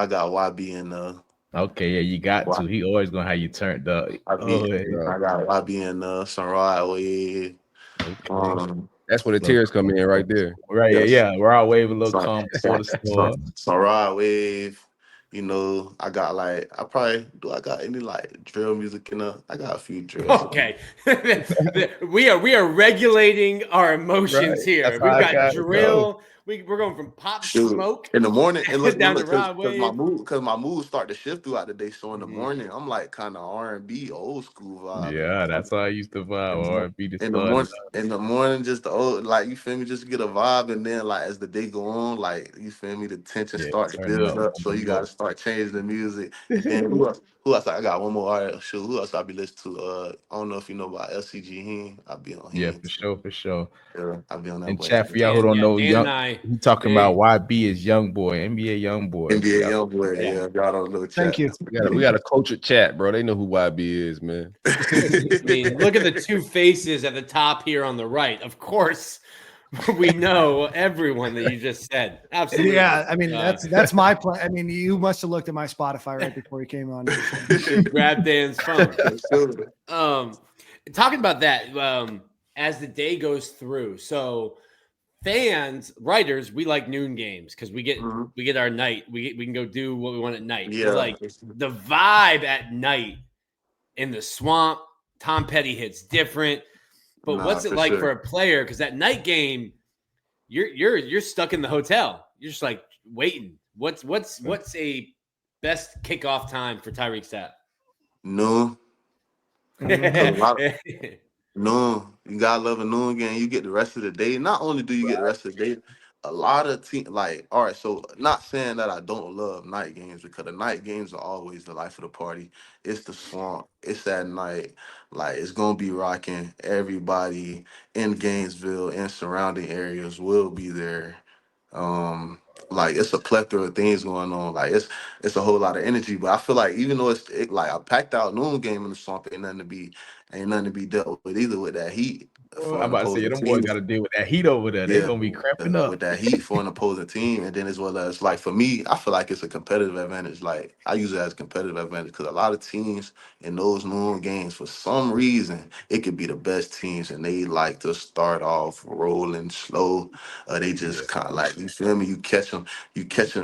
I: got YB and
H: Okay, yeah, you got to. He always gonna have you turned up.
I: I got YB and some Ride Wave.
H: Okay.
E: That's where the tears come in right there.
H: Right, yeah. Ride Wave, a little calm before the storm.
I: Some Ride Wave. I got I got any drill music in there? I got a few drills.
F: Okay. we are regulating our emotions here.
H: That's
F: We've
H: how I
F: got drill.
H: go.
F: We're going from Pop Smoke
I: in the morning, and
F: down to Rod Wave.
I: Because my mood start to shift throughout the day. So in the morning, I'm like kind of R&B, old school vibe.
H: Yeah, that's how I used to vibe. R&B
I: in the morning, just the old, you feel me, just get a vibe, and then as the day go on, you feel me, the tension start to build up. So you got to start changing the music. And then who else? I got one more artist. Who else I be listening to? I don't know if you know about LCG Him. I be on him.
H: Yeah, for sure.
I: Yeah, I be on that.
H: And chat for y'all who don't know, he talking about YB is young boy, NBA young boy.
I: NBA young boy. Yeah, y'all don't know. Chat.
D: Thank you.
E: We got a cultured chat, bro. They know who YB is, man.
F: I mean, look at the two faces at the top here on the right. Of course, we know everyone that you just said. Absolutely.
D: Yeah, I mean that's my plan. I mean, you must have looked at my Spotify right before you came on.
F: Grab Dan's phone. Talking about that, as the day goes through. So fans, writers, we like noon games because we get our night. We can go do what we want at night.
I: Yeah.
F: The vibe at night in the swamp, Tom Petty hits different. But what's it like for a player? Because that night game, you're stuck in the hotel. You're just waiting. What's a best kickoff time for Tyreak Sapp?
I: No. No, you gotta love a noon game. You get the rest of the day. Not only do you get the rest of the day, a lot of teams all right. So not saying that I don't love night games, because the night games are always the life of the party. It's the swamp. It's that night. It's gonna be rocking. Everybody in Gainesville and surrounding areas will be there. like it's a plethora of things going on. Like it's a whole lot of energy. But I feel like even though like a packed out noon game in the swamp ain't nothing to be dealt with either with that heat
H: Oh,
I: for
H: I'm
I: an
H: about to say, yeah,
I: opposing
H: them boys
I: team.
H: got to deal with that heat over there. They
I: Yeah,
H: gonna be cramping up.
I: with that heat for an opposing team, and then as well as like for me, I feel like it's a competitive advantage. Like I use it as competitive advantage because a lot of teams in those noon games, for some reason, it could be the best teams, and they like to start off rolling slow. They
H: Yeah,
I: just kind of like you feel me. You catch them.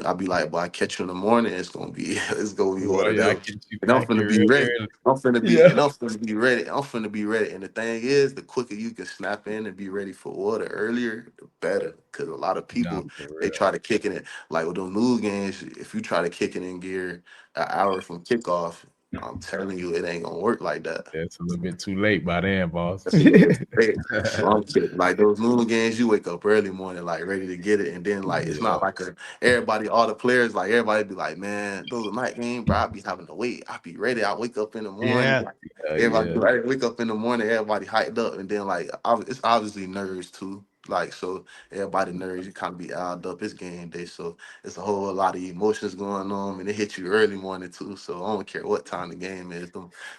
I: I'll be like, boy, I catch you in the morning. It's gonna be it's gonna be one
H: well,
I: of
H: yeah, I
I: them.
H: get you
I: And I'm
H: back
I: finna
H: here
I: be
H: real
I: ready.
H: early.
I: I'm finna be
H: Yeah,
I: and I'm finna be ready. I'm finna be ready. And the thing is, the quicker you can snap in and be ready for water earlier, the better. Cause a lot of
H: nah,
I: people
H: for
I: they
H: real.
I: try to kick in it like with those new games. If you try to kick it in gear an hour from kickoff, I'm telling you, it ain't gonna work like that.
H: Yeah, it's a little bit too late by then, boss.
I: That's a little bit straight. So I'm kidding. Like those noon games, you wake up early morning, like ready to get it, and then like it's
H: Yeah,
I: not like everybody, all the players, like everybody be like, man, those night games, bro. I be having to wait. I be ready. I wake up in the morning.
D: Yeah.
I: Like, everybody
H: yeah,
I: be like, wake up in the morning. Everybody hyped up, and then like it's obviously nerves too. Like so, everybody nerves. You kind of be riled up. It's game day, so it's a whole lot of emotions going on, and it hit you early morning too. So I don't care what time the game is.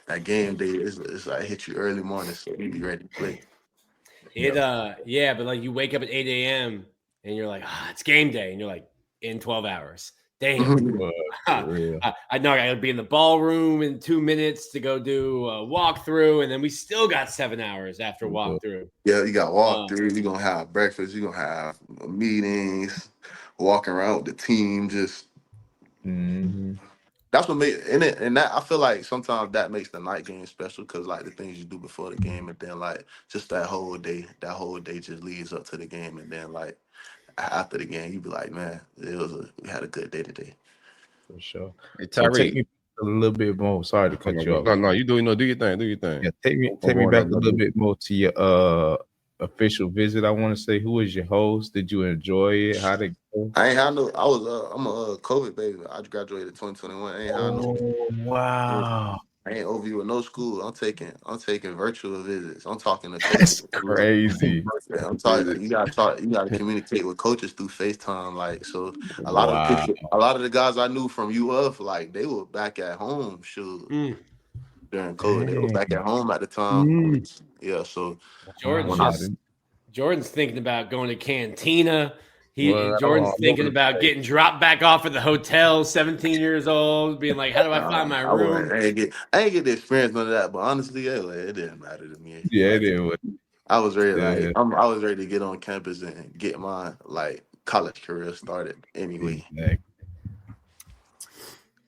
I: That game day is like hit you early morning, so you be ready to play.
F: Yeah, but like you wake up at 8 a.m. and you're like, it's game day, and you're like, in 12 hours. Damn.
H: well, for real.
F: I know I gotta be in the ballroom in 2 minutes to go do a walkthrough, and then we still got 7 hours after walkthrough.
I: Yeah, you got walkthrough. You're gonna have breakfast. You're gonna have meetings, walking around with the team. Just
H: Mm-hmm.
I: that's what makes and that I feel like sometimes that makes the night game special because like the things you do before the game, and then like just that whole day just leads up to the game, and then like after the game, you be like, man, we had a good day today.
H: For sure.
E: Hey,
H: So take
E: Tyreek.
H: me a little bit more. Sorry to cut you off.
E: No, you do your thing. Do your thing.
H: Yeah, take me
E: I'm going
H: back
E: on
H: a little bit more to your official visit. I want to say, who was your host? Did you enjoy it? How did it go?
I: I ain't had no. I'm a COVID baby. I graduated 2021. I ain't had no.
H: Oh wow,
I: I ain't over with no school. I'm taking virtual visits. I'm talking to
H: that's
I: coaches.
H: crazy.
I: Yeah, I'm talking. You gotta talk. You gotta communicate with coaches through FaceTime. Like so,
H: Wow.
I: a lot of the guys I knew from UF, like they were back at home. Shoot, during COVID, they were back at home at the time. Yeah, so
F: Jordan's thinking about going to Cantina.
H: Well,
F: Jordan's thinking about getting dropped back off at the hotel, 17 years old, being like, how do I find my room?
I: I ain't get the experience none of that. But honestly, it didn't matter to me.
H: yeah,
I: Like,
H: it is.
I: I was ready.
H: Yeah.
I: I was ready to get on campus and get my like college career started anyway.
H: Exactly.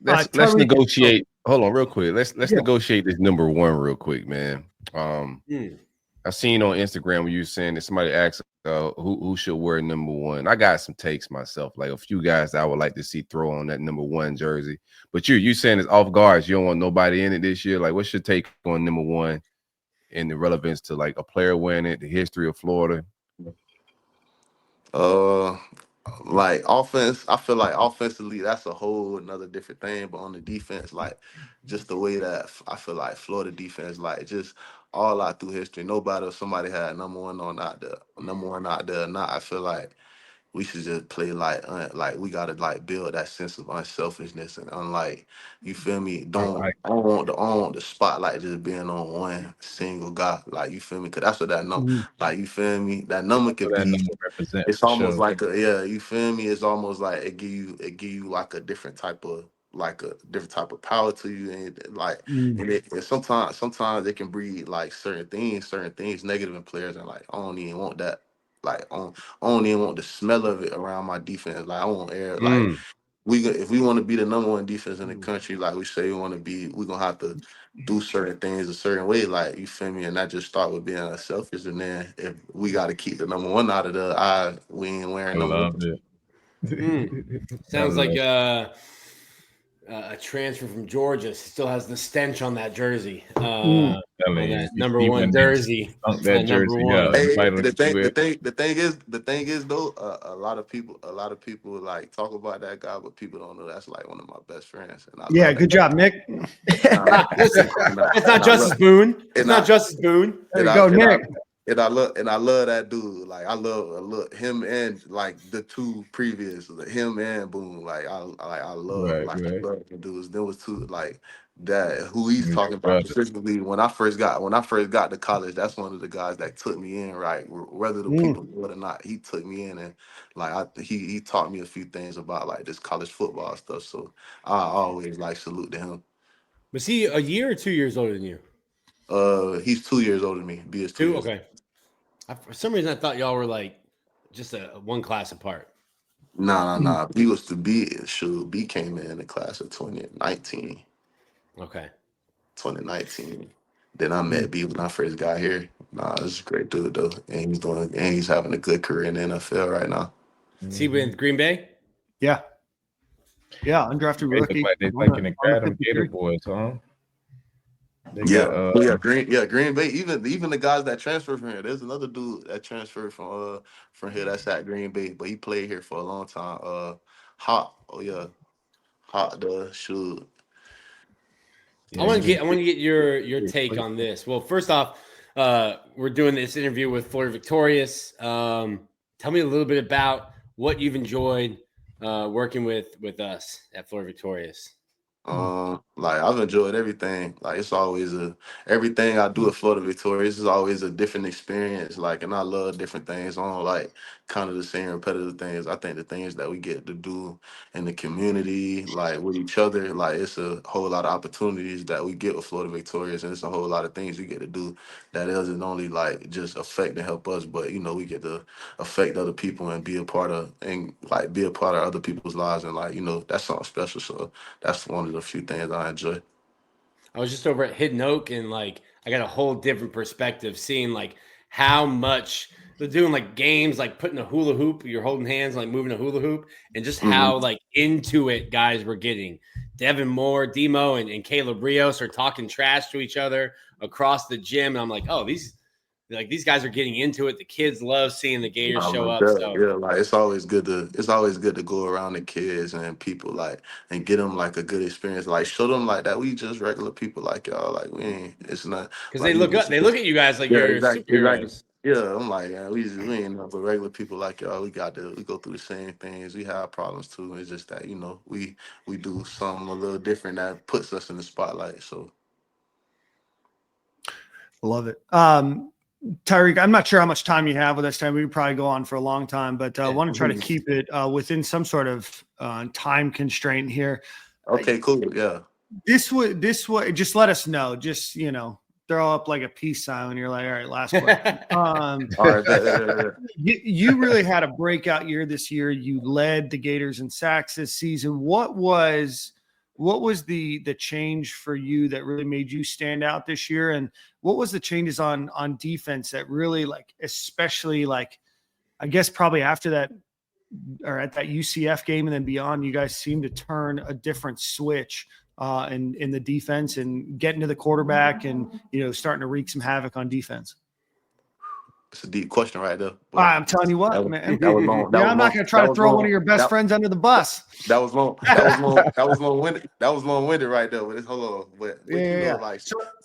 E: Let's negotiate. Hold on, real quick. Let's negotiate this number one real quick, man. I seen on Instagram when you were saying that somebody asked who should wear number one. I got some takes myself, like a few guys that I would like to see throw on that number one jersey. But you saying it's off guards. You don't want nobody in it this year. Like, what's your take on number one and the relevance to like a player wearing it, the history of Florida?
I: Like offense, I feel like offensively that's a whole another different thing. But on the defense, like just the way that I feel like Florida defense, like just all out through history, nobody or somebody had number one out there, or not. I feel like we should just play like we gotta like build that sense of unselfishness and unlike you feel me. I don't want the spotlight just being on one single guy. Like you feel me, because that's what that number. Like you feel me, that number could
H: That
I: be.
H: number represents.
I: It's almost like you feel me. It's almost like it give you like a different type of power to you, and like and sometimes it can breed like certain things negative in players, and like I don't even want that. Like I don't even want the smell of it around my defense. Like I want air. Like if we want to be the number one defense in the country, like we say we want to be, we're gonna have to do certain things a certain way. Like you feel me, and not just start with being selfish. And then if we got to keep the number one out of we ain't wearing number one.
F: Sounds like a transfer from Georgia still has the stench on that jersey. On that number one jersey.
H: That jersey.
I: The thing is though, a lot of people like talk about that guy, but people don't know that's like one of my best friends. And
D: good job, Nick.
F: Listen, it's not Justice Boone. It's not Justice Boone.
D: There you go, Nick.
I: And I love that dude. Like I love him and like the two previous, him and Boone. I love
H: Right, right.
I: the dudes. There was two like that who he's
H: Yeah,
I: talking about
H: brother.
I: specifically. When I first got to college, that's one of the guys that took me in. Right, whether the
D: Mm.
I: people knew it or not, he took me in and he taught me a few things about like this college football stuff. So I always like salute to him.
F: Was he a year or 2 years older than you?
I: He's 2 years older than me. B is 2
F: Two?
I: years.
F: Okay. For some reason, I thought y'all were like just a one class apart.
I: Nah. B was the B. Shoot, B came in the class of 2019.
F: Okay.
I: 2019. Then I met B when I first got here. Nah, this is a great dude though, and he's having a good career in the NFL right now.
F: Is he with Green Bay?
D: Yeah. Yeah. Undrafted
H: They look
D: rookie.
H: like they thinking to grab them Gator boys, huh? They got
I: Green Bay. Even the guys that transferred from here. There's another dude that transferred from here that's at Green Bay, but he played here for a long time. Hot the shoot.
F: I want to get your take on this. Well, first off, we're doing this interview with Florida Victorious. Tell me a little bit about what you've enjoyed working with us at Florida Victorious.
I: Like I've enjoyed everything. Like it's always everything I do at Florida Victorious is always a different experience. Like, and I love different things. I don't like kind of the same repetitive things. I think the things that we get to do in the community, like with each other, like it's a whole lot of opportunities that we get with Florida Victorious, and it's a whole lot of things we get to do that doesn't only like just affect and help us, but we get to affect other people and be a part of other people's lives, and that's something special. So that's one of the few things I enjoy.
F: I was just over at Hidden Oak and like I got a whole different perspective seeing like how much they're doing like games, like putting a hula hoop, you're holding hands, like moving a hula hoop, and just how like into it guys were getting. Devin Moore, Demo, and Caleb Rios are talking trash to each other across the gym. And I'm like, oh, these guys are getting into it. The kids love seeing the Gators show up. So
I: Yeah, like it's always good to go around the kids and people and get them like a good experience. Like show them like that we just regular people like y'all. Like we ain't. It's not
F: because
I: like,
F: they look at you guys like you're superheroes.
I: Yeah, I'm like, we ain't nothing but regular people like y'all. We go through the same things. We have problems too. It's just that we do something a little different that puts us in the spotlight. So
D: Love it. Tyreak, I'm not sure how much time you have with us. Time we could probably go on for a long time, but I want to try to keep it within some sort of time constraint here.
I: Okay, cool. Yeah.
D: This would just let us know. Just throw up like a peace sign when you're like, all right, last question.
I: All right.
D: You really had a breakout year this year. You led the Gators in sacks this season. What was the change for you that really made you stand out this year? And what was the changes on defense that really especially I guess probably after that or at that UCF game and then beyond, you guys seemed to turn a different switch in the defense and getting to the quarterback and, starting to wreak some havoc on defense?
I: It's a deep question right there.
D: I'm telling you what, man.
I: That was long.
D: I'm not going to try to throw one of your best friends under the bus.
I: That was long. That was long-winded. That was long-winded right there. But hold on. But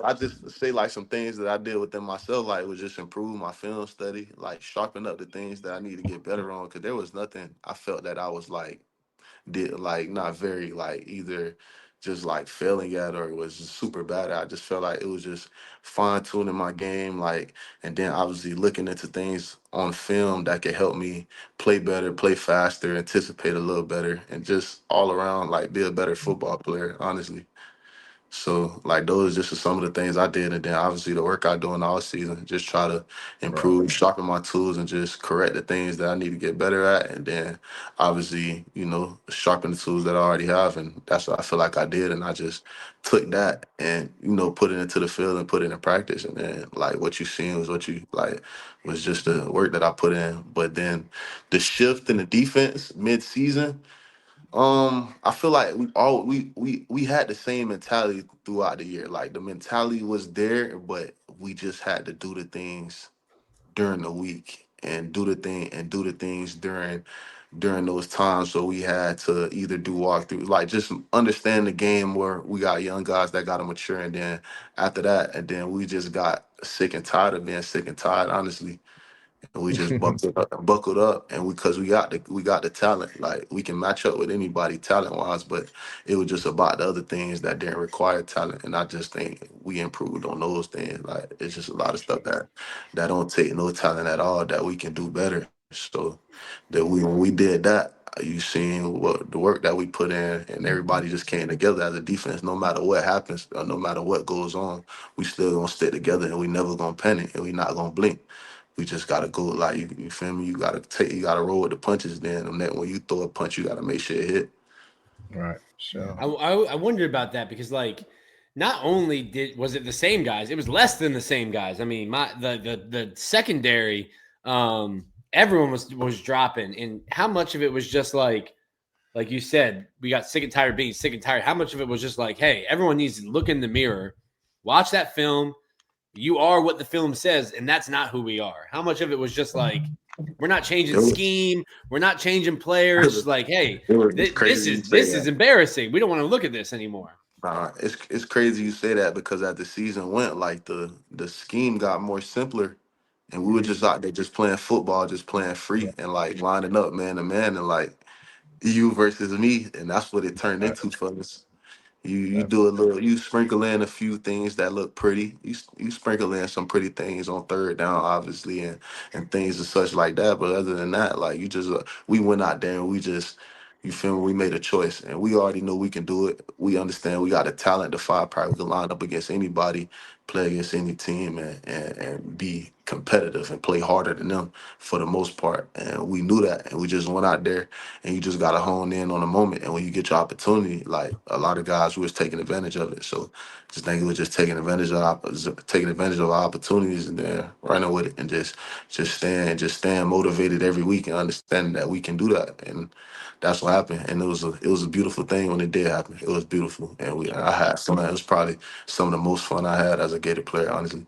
I: I just say like some things that I did within myself, like was just improve my film study, like sharpen up the things that I need to get better on. Because there was nothing I felt that I was not very either just failing at or it was just super bad at. I just felt like it was just fine tuning my game, and then obviously looking into things on film that could help me play better, play faster, anticipate a little better, and just all around be a better football player, honestly. So those just are some of the things I did, and then obviously the work I doing all season, just try to improve, sharpen my tools, and just correct the things that I need to get better at, and then obviously sharpen the tools that I already have, and that's what I feel like I did, and I just took that and put it into the field and put it in practice, and then what you seen was what you was just the work that I put in, but then the shift in the defense mid-season. I feel like we had the same mentality throughout the year. Like the mentality was there, but we just had to do the things during the week and do the things during during those times. So we had to either do walkthroughs, like just understand the game where we got young guys that got to mature. And then after that, and then we just got sick and tired of being sick and tired, honestly. And we just buckled up, and because we got the talent, like we can match up with anybody talent wise, but it was just about the other things that didn't require talent, and I just think we improved on those things. Like it's just a lot of stuff that don't take no talent at all that we can do better. So that when we did that, you seen what the work that we put in, and everybody just came together as a defense. No matter what happens, or no matter what goes on, we still gonna stick together, and we never gonna panic, and we not gonna blink. We just gotta go like you feel me. You gotta roll with the punches. Then and that when you throw a punch, you gotta make sure it hit.
H: Right. So
F: I wondered about that because like not only was it the same guys, it was less than the same guys. I mean, the secondary, everyone was dropping, and how much of it was just like you said, we got sick and tired of being sick and tired. How much of it was just like, hey, everyone needs to look in the mirror, watch that film. You are what the film says, and that's not who we are. How much of it was just like, we're not changing scheme, we're not changing players. Like, hey, this is embarrassing. We don't want to look at this anymore.
I: It's crazy you say that because as the season went, like the scheme got more simpler, and we were just out there just playing football, just playing free, and like lining up man to man, and like you versus me, and that's what it turned into for us. You do a little, you sprinkle in a few things that look pretty. You sprinkle in some pretty things on third down, obviously, and things and such like that. But other than that, like you just we went out there and we just you feel me, we made a choice, and we already know we can do it. We understand we got the talent, the firepower. We can line up against anybody, play against any team, and be competitive and play harder than them for the most part. And we knew that, and we just went out there, and you just got to hone in on the moment. And when you get your opportunity, like a lot of guys was taking advantage of it. So just think it was just taking advantage of our opportunities and then running with it, and just staying motivated every week and understanding that we can do that. And that's what happened, and it was a beautiful thing when it did happen. It was beautiful, and I had fun. It was probably some of the most fun I had as a Gator player, honestly.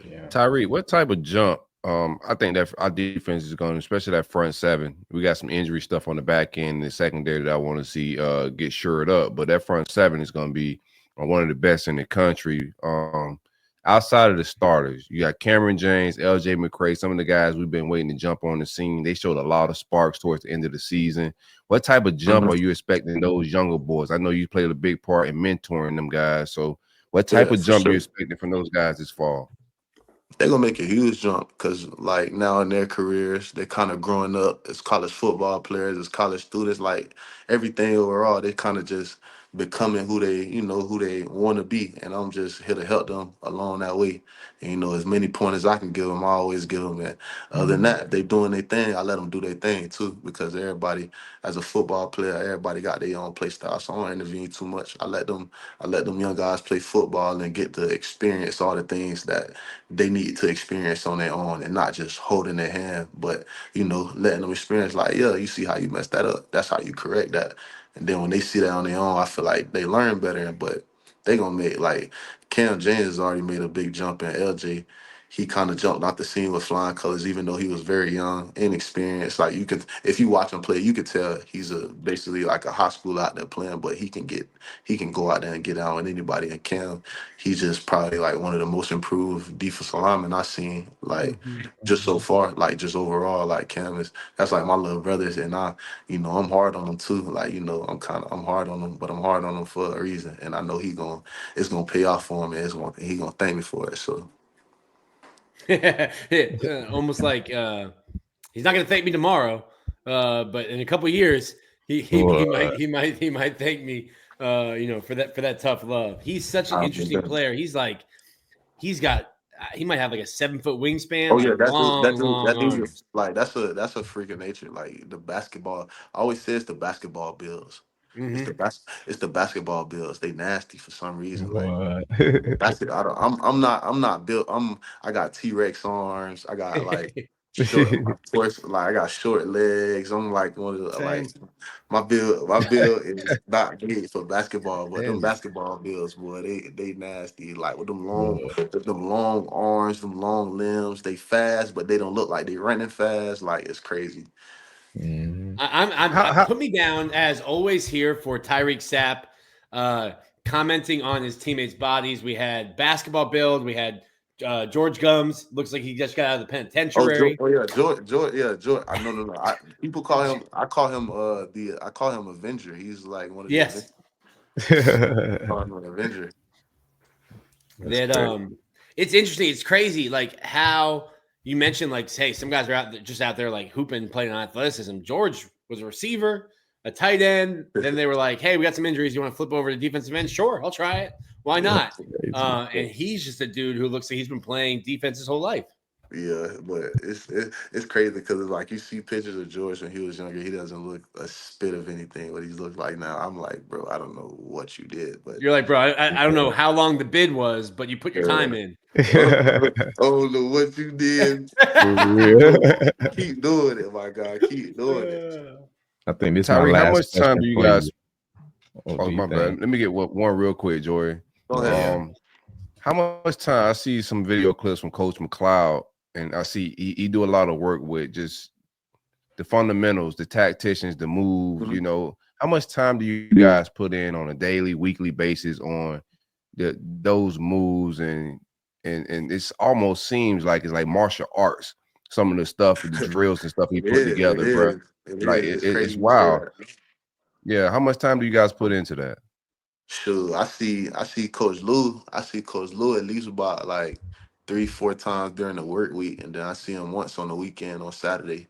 H: Yeah.
E: Tyreak, what type of jump? I think that our defense is going, especially that front seven. We got some injury stuff on the back end, the secondary that I want to see get shored up. But that front seven is going to be one of the best in the country. Outside of the starters, you got Cameron James, LJ McCray, some of the guys we've been waiting to jump on the scene. They showed a lot of sparks towards the end of the season. What type of jump are you expecting those younger boys? I know you played a big part in mentoring them guys. So what type of jump are you expecting from those guys this fall?
I: They're gonna make a huge jump because like now in their careers, they're kind of growing up as college football players, as college students, like everything overall, they kind of just becoming who they want to be. And I'm just here to help them along that way. And as many points as I can give them, I always give them. And other than that, if they doing their thing, I let them do their thing too, because everybody, as a football player, everybody got their own play style. So I don't intervene too much. I let them young guys play football and get to experience all the things that they need to experience on their own, and not just holding their hand, but letting them experience, like, yeah, you see how you messed that up, that's how you correct that. And then when they see that on their own, I feel like they learn better. But they gonna make, like, Cam James has already made a big jump, in LJ, he kind of jumped out the scene with flying colors, even though he was very young, inexperienced. Like, you could, if you watch him play, you could tell he's basically like a high school out there playing, but he can go out there and get out with anybody. And Cam, he's just probably like one of the most improved defensive linemen I've seen, like, just so far, like, just overall. Like, Cam that's like my little brothers, and I'm hard on him too. Like, I'm hard on him, but I'm hard on him for a reason, and I know it's gonna pay off for him, and he gonna thank me for it. So.
F: Almost like he's not going to thank me tomorrow, but in a couple of years, he might thank me, for that tough love. He's such an interesting player. He might have like a 7-foot wingspan.
I: Oh yeah,
F: like that dude
I: is like that's a freak of nature. Like the basketball, I always say it's the basketball Bills.
F: Mm-hmm.
I: It's the basketball Bills. They nasty for some reason.
H: What?
I: Like I'm not built. I got T-Rex arms. I got like short, of course, like I got short legs. I'm like one of the like my build is not made for basketball, but them basketball Bills, boy, they nasty. Like with them long arms, them long limbs. They fast, but they don't look like they running fast. Like it's crazy.
F: I'm put me down as always here for Tyreak Sapp, commenting on his teammates' bodies. We had basketball build. We had George Gums. Looks like he just got out of the penitentiary.
I: George. No. People call him. I call him Avenger. He's like one of the
F: Yes.
I: Avengers. Call him an Avenger.
F: It's interesting. It's crazy, like how you mentioned, like, hey, some guys are out there like hooping, playing on athleticism. George was a receiver, a tight end. Then they were like, hey, we got some injuries. You want to flip over to defensive end? Sure, I'll try it. Why not? And he's just a dude who looks like he's been playing defense his whole life.
I: Yeah, but it's crazy because it's like you see pictures of George when he was younger. He doesn't look a spit of anything what he looks like now. I'm like, bro, I don't know what you did, but
F: you're like, bro, I don't know how long the bid was, but you put your time in.
I: I don't know what you did. Keep doing it, my God. Keep doing it.
H: I think this
E: Tyreak, how much time
H: question
E: do you
H: for
E: guys?
H: What
E: Oh,
H: do you
E: my bad.
H: think?
E: Let me get one real quick, Jory.
I: Go ahead.
E: How much time? I see some video clips from Coach McLeod, and I see he do a lot of work with just the fundamentals, the tacticians, the moves. You know, how much time do you guys put in on a daily, weekly basis on those moves? And it almost seems like it's like martial arts. Some of the stuff, the drills and stuff he put together, bro. It's wild. Yeah, how much time do you guys put into that?
I: Sure, I see Coach Lou. I see Coach Lou at least about like 3-4 times during the work week, and then I see him once on the weekend on Saturday.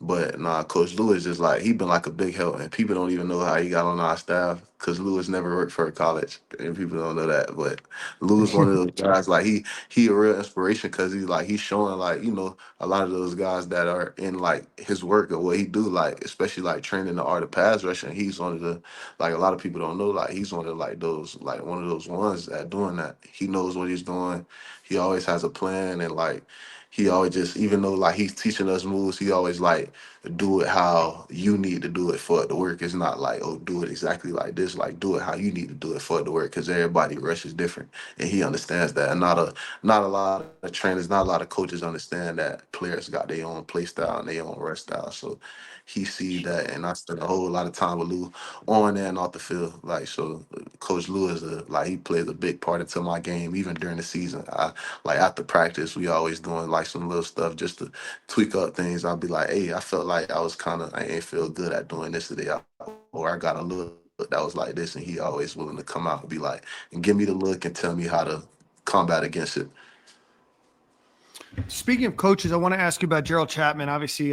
I: But nah, Coach Lou is just like he been like a big help, and people don't even know how he got on our staff because Lou has never worked for a college, and people don't know that. But Lou's one of those guys like he a real inspiration because he's showing like a lot of those guys that are in like his work or what he do, like especially like training the art of pass rushing. He's one of the like a lot of people don't know, like he's one of like those like one of those ones that doing that. He knows what he's doing. He always has a plan, and like he always just, even though like he's teaching us moves, he always like do it how you need to do it for it to work. It's not like, oh, do it exactly like this. Like do it how you need to do it for it to work, because everybody rush is different, and he understands that. And not a lot of trainers, not a lot of coaches understand that players got their own play style and their own rush style. So he sees that, and I spend a whole lot of time with Lou on and off the field. Like so, Coach Lou is he plays a big part into my game, even during the season. Like after practice, we always doing like some little stuff just to tweak up things. I'll be like, hey, I felt like I ain't feel good at doing this today, or I got a look that was like this, and he always willing to come out and be like, and give me the look and tell me how to combat against it.
D: Speaking of coaches, I want to ask you about Gerald Chapman. Obviously,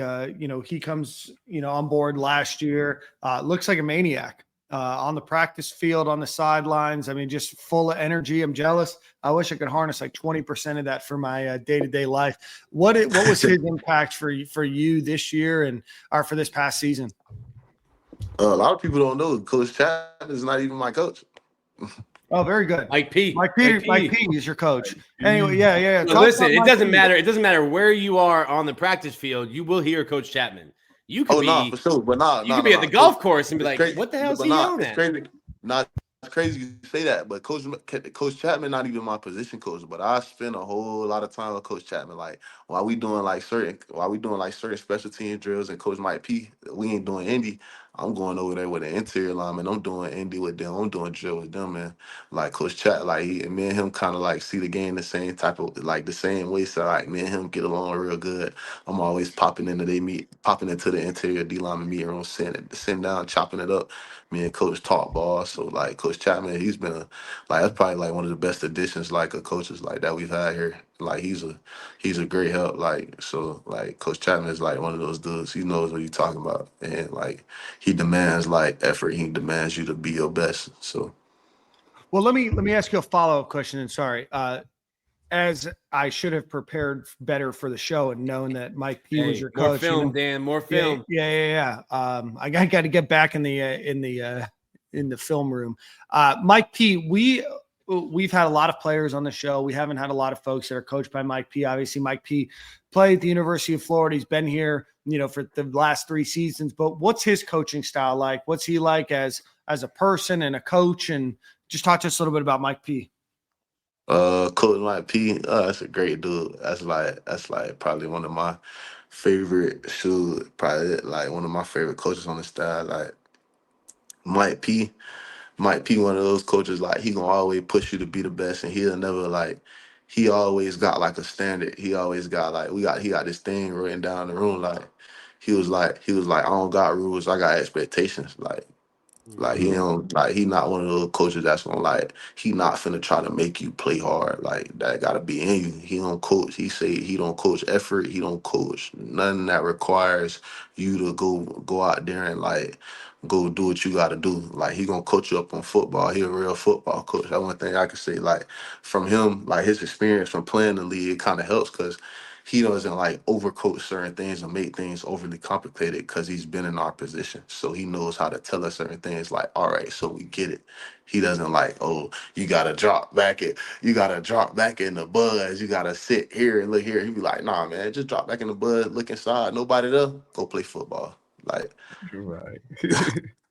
D: he comes, on board last year. Looks like a maniac on the practice field, on the sidelines. I mean, just full of energy. I'm jealous. I wish I could harness like 20% of that for my day-to-day life. What was his impact for you this year or for this past season?
I: A lot of people don't know Coach Chapman is not even my coach.
D: Oh, very good.
F: Mike P
D: is your coach. Anyway, yeah.
F: Well, listen, it doesn't matter. It doesn't matter where you are on the practice field. You will hear Coach Chapman. You could
I: for sure, but
F: you could be at the golf course and be like, "What the hell is he yelling at?"
I: It's crazy you say that, but Coach Chapman not even my position coach, but I spend a whole lot of time with Coach Chapman. Like while we doing certain special team drills, and Coach Mike P, we ain't doing Indy. I'm going over there with an interior lineman. I'm doing Indy with them. I'm doing drill with them, man. Like Coach Chat, like me and him kind of like see the game the same type of like the same way. So like me and him get along real good. I'm always popping into the interior D lineman meeting room, sitting down, chopping it up. Me and Coach talk ball. So like Coach Chapman, he's been that's probably like one of the best additions like of coaches like that we've had here. Like he's a great help. Like so like Coach Chapman is like one of those dudes. He knows what he's talking about, and like he demands like effort. He demands you to be your best. So,
D: well, let me ask you a follow-up question. And sorry, as I should have prepared better for the show and known that Mike P was your coach.
F: More film, Dan. More film.
D: Yeah. I got to get back in the film room. Mike P, we've had a lot of players on the show. We haven't had a lot of folks that are coached by Mike P. Obviously, Mike P played at the University of Florida. He's been here, for the last 3 seasons. But what's his coaching style like? What's he like as a person and a coach? And just talk to us a little bit about Mike P.
I: Coach Mike P, that's a great dude. That's like probably one of my favorite shoe, probably like one of my favorite coaches on the staff, like Mike P. Mike P, one of those coaches, like he gonna always push you to be the best, and he'll never like. He always got like a standard. He always got like he got this thing written down in the room. Like he was like I don't got rules, I got expectations. Like he don't like he not one of those coaches that's gonna like he not finna try to make you play hard. Like that gotta be in you. He don't coach. He say he don't coach effort. He don't coach nothing that requires you to go out there and like go do what you gotta do. Like he gonna coach you up on football. He a real football coach. That's one thing I can say. Like from him, like his experience from playing the league, it kind of helps because he doesn't like overcoach certain things and make things overly complicated because he's been in our position. So he knows how to tell us certain things like, all right, so we get it. He doesn't like, oh, you gotta drop back in the buzz. You gotta sit here and look here. He be like, nah, man, just drop back in the buzz, look inside. Nobody there, go play football. Like
H: Right.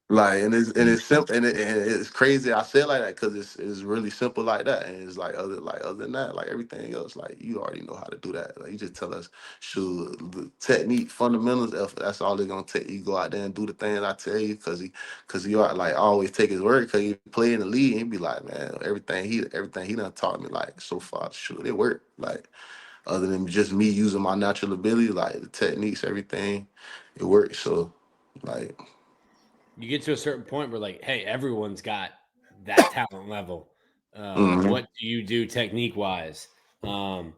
I: like, and it's simple, and it's crazy. I say it like that because it's really simple like that, and it's like other than that, like everything else, like you already know how to do that. Like you just tell us, shoot, the technique, fundamentals. That's all they're gonna take. You go out there and do the things I tell you, because you are like I always take his word because you play in the league. And he be like, man, everything he done taught me like so far, shoot, it worked. Like other than just me using my natural ability, like the techniques, everything, it works. So like.
F: You get to a certain point where, like, hey, everyone's got that talent level.
I: Mhm.
F: What do you do technique wise? One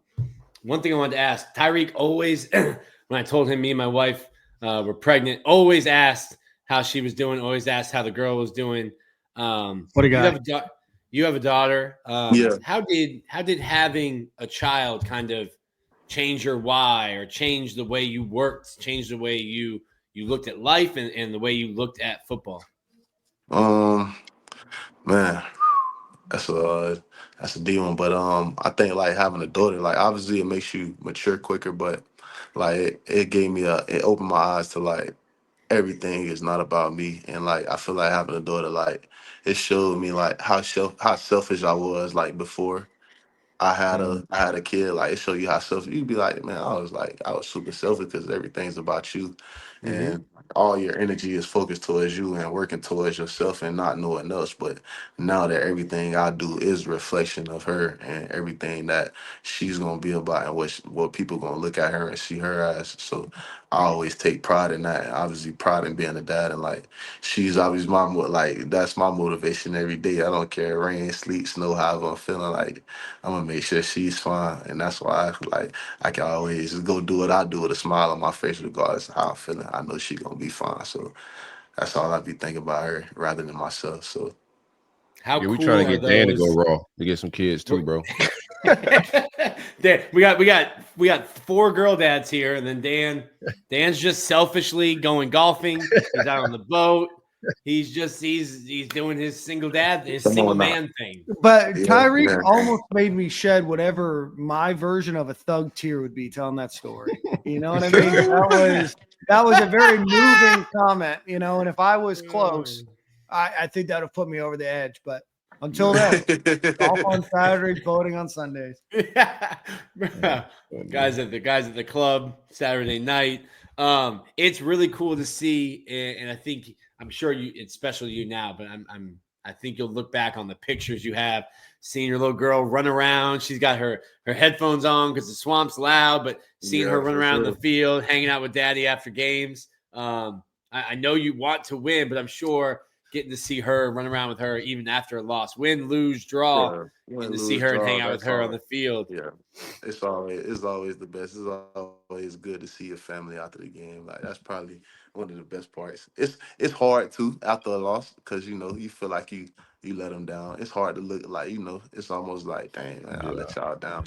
F: thing I wanted to ask Tyreek always, when I told him me and my wife were pregnant, always asked how she was doing, always asked how the girl was doing.
D: What a guy.
F: You have a daughter.
I: Yeah.
F: How did having a child kind of change your why or change the way you worked, change the way you looked at life and the way you looked at football?
I: Man, that's a deep one. But I think like having a daughter, like obviously it makes you mature quicker, but like it gave me it opened my eyes to like everything is not about me, and like I feel like having a daughter, like it showed me like how selfish I was like before. I had a kid. Like it show you how selfish you'd be like, man. I was super selfish because everything's about you, and all your energy is focused towards you and working towards yourself and not no one else. But now that everything I do is a reflection of her and everything that she's gonna be about and what people gonna look at her and see her as. So I always take pride in that. And obviously, pride in being a dad and like she's always like that's my motivation every day. I don't care rain, sleet, snow, however I'm feeling like. I'm gonna make sure she's fine, and that's why I can always just go do what I do with a smile on my face, regardless of how I'm feeling. I know she's gonna be fine, so that's all I be thinking about her rather than myself. So
F: How
E: Yeah, we
F: cool
E: trying to
F: are
E: get Dan to go
F: those?
E: raw to get some kids too, bro.
F: Dan, we got 4 girl dads here, and then Dan's just selfishly going golfing. He's out on the boat. He's doing his single
I: come on now.
F: man thing.
D: But
I: Yeah,
D: Tyreek
I: man.
D: almost made me shed whatever my version of a thug tear would be telling that story. You know what I mean? That was a very moving comment, you know, and if I was close, I think that would put me over the edge. But until then, golf on Saturdays, boating on Sundays.
F: guys at the club Saturday night. It's really cool to see, and I think I'm sure it's special to you now, but I think you'll look back on the pictures you have, seeing your little girl run around. She's got her headphones on because the swamp's loud, but seeing her run around the field, hanging out with daddy after games. I know you want to win, but I'm sure getting to see her run around with her even after a loss, win, lose, draw, and to see her and hang out with her on the field.
I: Yeah, it's always the best. It's always good to see your family after the game. Like that's probably one of the best parts. It's hard too after a loss because you feel like you let them down. It's hard to look like it's almost like dang man, I let y'all down.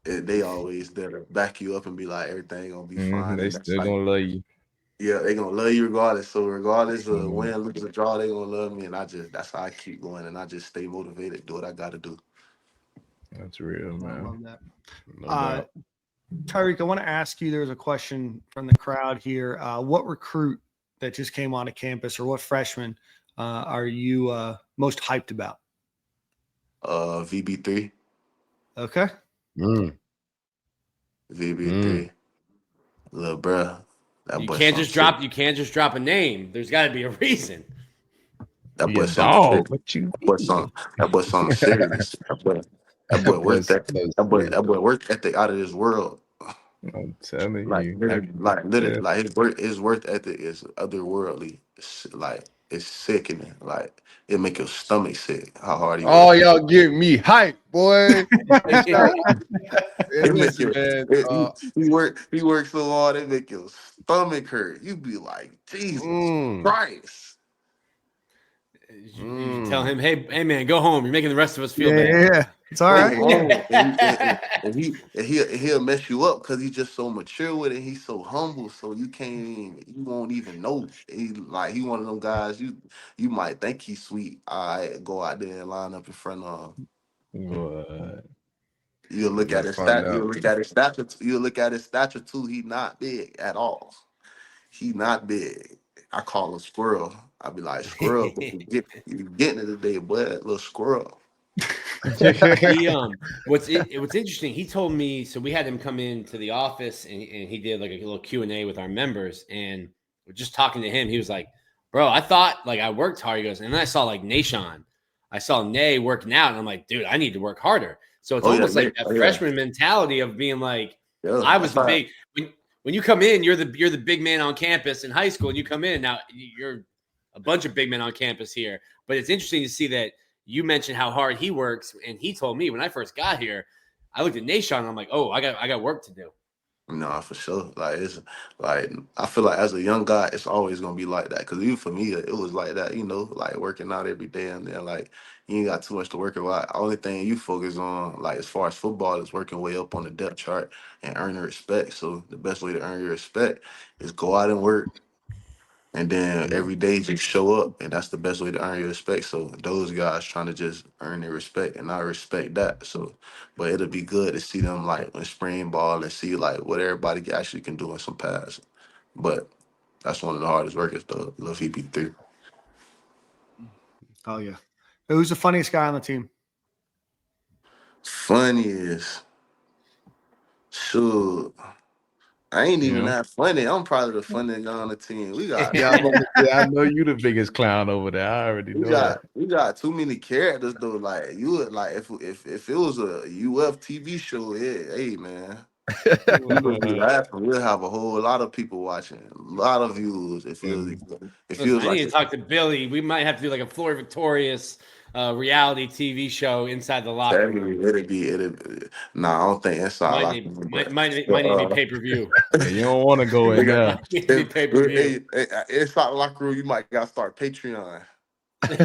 I: They always there to back you up and be like everything gonna be fine.
H: They
I: And that's
H: still
I: like
H: gonna love you.
I: yeah, they gonna love you regardless. So regardless of win, lose, or draw, they gonna love me. And that's how I keep going and I just stay motivated, do what I gotta do.
H: That's real, man.
D: I love that.
H: No doubt.
D: Tyreek, I want to ask you, there's a question from the crowd here. What recruit that just came onto campus or what freshman are you most hyped about?
I: VB3.
D: Okay.
I: VB3. little bruh. That
F: You
I: boy
F: can't
I: some
F: just
I: shit.
F: drop. You can't just drop a name. There's got to be a reason.
I: That
H: Be a
I: boy some shit.
H: dog. What you
I: That boy something serious. That boy worked
E: That's
I: that.
E: so
I: That boy work ethic out of this world.
H: I'm telling
I: Like
H: you.
I: literally, like his work ethic is otherworldly. Like it's sickening. Like it make your stomach sick. How hard he
E: Oh,
I: works.
E: y'all get me hype, boy. Hey, hey,
I: It make
E: listen,
I: your
E: man.
I: he works so hard it make your stomach hurt. You be like, Jesus
E: Mm,
I: Christ.
F: You tell him, hey man, go home. You're making the rest of us feel bad.
D: Yeah. It's all
I: Go
D: right.
I: home. He'll mess you up because he's just so mature with it. He's so humble, so you won't even know. He one of them guys you might think he's sweet. All right, go out there and line up in front of him.
H: What?
I: You'll look at
E: you'll
I: his
E: find
I: stat.
E: out.
I: You'll look at his stature. You'll look at his stature too. He not big at all. He not big. I call him squirrel. I be like squirrel. But you getting it today, boy. Little squirrel.
F: He what's interesting, he told me, so we had him come into the office and he did like a little Q&A with our members, and we're just talking to him. He was like, bro, I thought like I worked hard. He goes, and then I saw like Nashon. I saw Nay working out, and I'm like, dude, I need to work harder. So it's almost like that freshman mentality of being like, I was the big when you come in, you're the big man on campus in high school, and you come in now you're a bunch of big men on campus here. But it's interesting to see that you mentioned how hard he works, and he told me when I first got here, I looked at Nashon and I'm like, oh, I got work to do.
I: No, for sure. Like it's like I feel like as a young guy, it's always gonna be like that. Cause even for me, it was like that. Like working out every day, and then like you ain't got too much to work about. Only thing you focus on, like as far as football, is working way up on the depth chart and earning respect. So the best way to earn your respect is go out and work. And then every day just show up, and that's the best way to earn your respect. So those guys trying to just earn their respect, and I respect that. So, but it'll be good to see them like in spring ball and see like what everybody actually can do in some pass. But that's one of the hardest workers, though. Lil VP3.
D: Oh yeah. Who's the funniest guy on the team?
I: Funniest, sure. I ain't even that funny. I'm probably the funniest guy on the team. We got
H: I know you the biggest clown over there. I already know
I: we got too many characters though. Like you would like if it was a UF TV show, yeah, hey man. We would be laughing. We'll have a whole lot of people watching, a lot of views. It feels
F: I need to talk to Billy. We might have to do like a Florida Victorious reality TV show inside the locker room.
I: It'd be nah, I don't think inside locker room.
F: Might need to be pay-per-view.
H: You don't want to go in there.
I: Inside the locker room, you might gotta start Patreon. You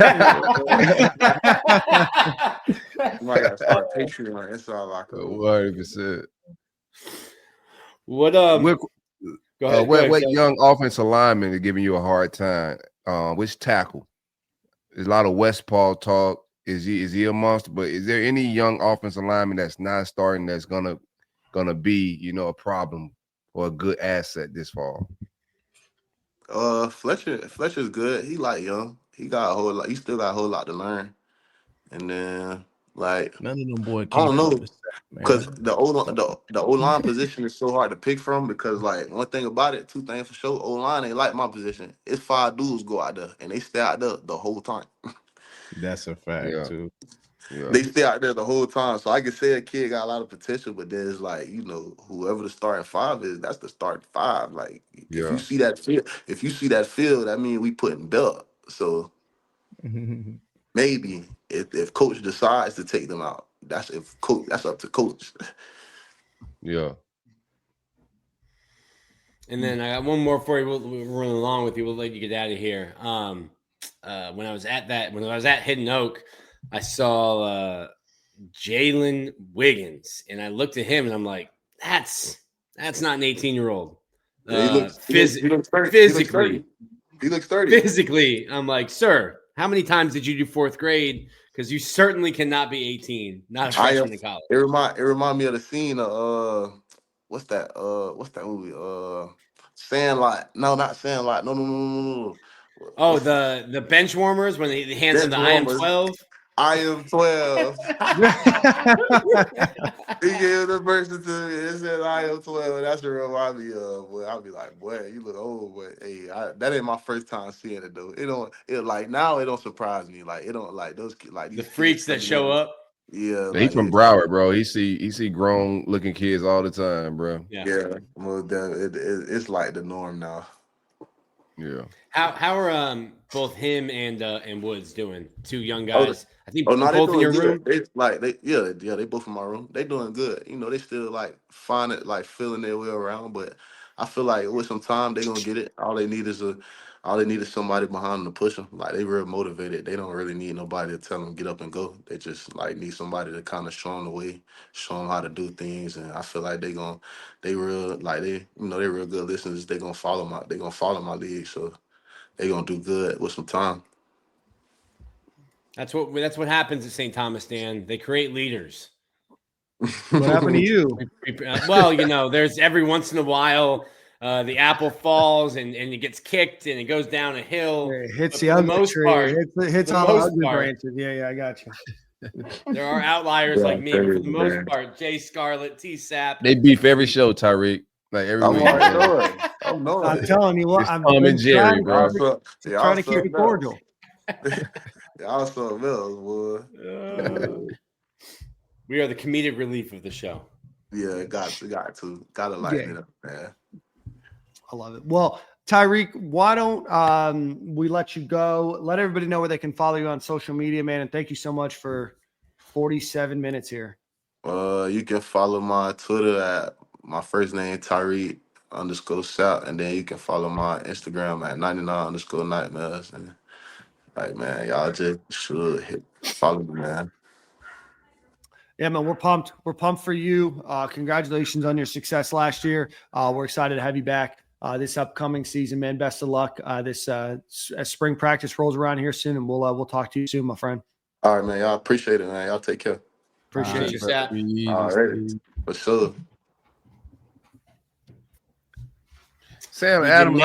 I: might gotta start Patreon inside locker room.
E: 100%.
F: What go ahead.
E: What young offensive lineman is giving you a hard time? Which tackle? There's a lot of Westpaw talk. Is he a monster? But is there any young offensive lineman that's not starting that's gonna be a problem or a good asset this fall?
I: Fletcher's good. He like young. He got a whole lot. He still got a whole lot to learn. And then like
H: none of them boys.
I: I don't know because the O line position is so hard to pick from because like one thing about it, two things for sure. O line ain't like my position. It's 5 dudes go out there and they stay out there the whole time.
H: That's a fact too.
E: Yeah.
I: They stay out there the whole time. So I can say a kid got a lot of potential, but then it's like, whoever the starting 5 is, that's the starting 5. Like if you see that field, that means we putting belt. So maybe if coach decides to take them out, that's up to coach.
E: Yeah.
F: And then I got one more for you. We're running along with you. We'll let you get out of here. When I was at Hidden Oak, I saw Jalen Wiggins, and I looked at him, and I'm like, that's not an 18-year-old.
I: He looks 30.
F: Physically,
I: he looks 30.
F: Physically, I'm like, sir, how many times did you do 4th grade? Because you certainly cannot be 18, not a freshman in college.
I: It remind me of the scene of what's that movie? Sandlot. No, not Sandlot. No.
F: Oh, the bench warmers when he hands him the IM-12.
I: I am 12. He gave the person to me. It said I am 12. That's what remind me of. Boy, I'll be like, boy, you look old, but hey, that ain't my first time seeing it though. It like now it don't surprise me. Like it don't like those like
F: The
I: these
F: freaks that show up.
I: Yeah,
E: He
I: like
E: from Broward, bro. He see grown looking kids all the time, bro.
I: yeah. Well, it's like the norm now.
E: Yeah.
F: How are both him and Woods doing? Two young
I: Oh,
F: guys. I think
I: no, they
F: both in
I: doing
F: your
I: good.
F: room.
I: They both in my room. They doing good. You know, they still like find it like feeling their way around, but I feel like with some time they gonna get it. All they need is somebody behind them to push them. Like they real motivated. They don't really need nobody to tell them get up and go. They just like need somebody to kind of show them the way, show them how to do things. And I feel like they real good listeners. They gonna follow my lead. So they gonna do good with some time.
F: That's what happens at St. Thomas, Dan. They create leaders.
D: What happened to you?
F: Well, there's every once in a while the apple falls and it gets kicked and it goes down a hill.
D: It hits
F: But
D: the
F: for
D: ugly tree. It hits all the ugly
F: part,
D: branches. Yeah, I got you.
F: There are outliers like me, but for the most part, Jay Scarlett, T Sapp.
E: They beef every show, Tyreek. Like every week.
D: I'm telling you what, I'm
E: Tom and Jerry, bro.
D: Trying to keep it cordial.
I: Y'all something else, boy.
F: We are the comedic relief of the show.
I: Yeah, gotta lighten it up, man.
D: I love it. Well, Tyreek, why don't we let you go? Let everybody know where they can follow you on social media, man. And thank you so much for 47 minutes here.
I: You can follow my Twitter at my first name Tyreak _Sapp, and then you can follow my Instagram at 99_nightmares. And like, man, y'all just should follow me, man.
D: Yeah, man, we're pumped. We're pumped for you. Congratulations on your success last year. We're excited to have you back this upcoming season, man. Best of luck. As spring practice rolls around here soon, and we'll talk to you soon, my friend.
I: All right, man. Y'all appreciate it, man. Y'all take care.
D: Appreciate you, Sapp.
I: All right, for sure.
E: Sam Adams,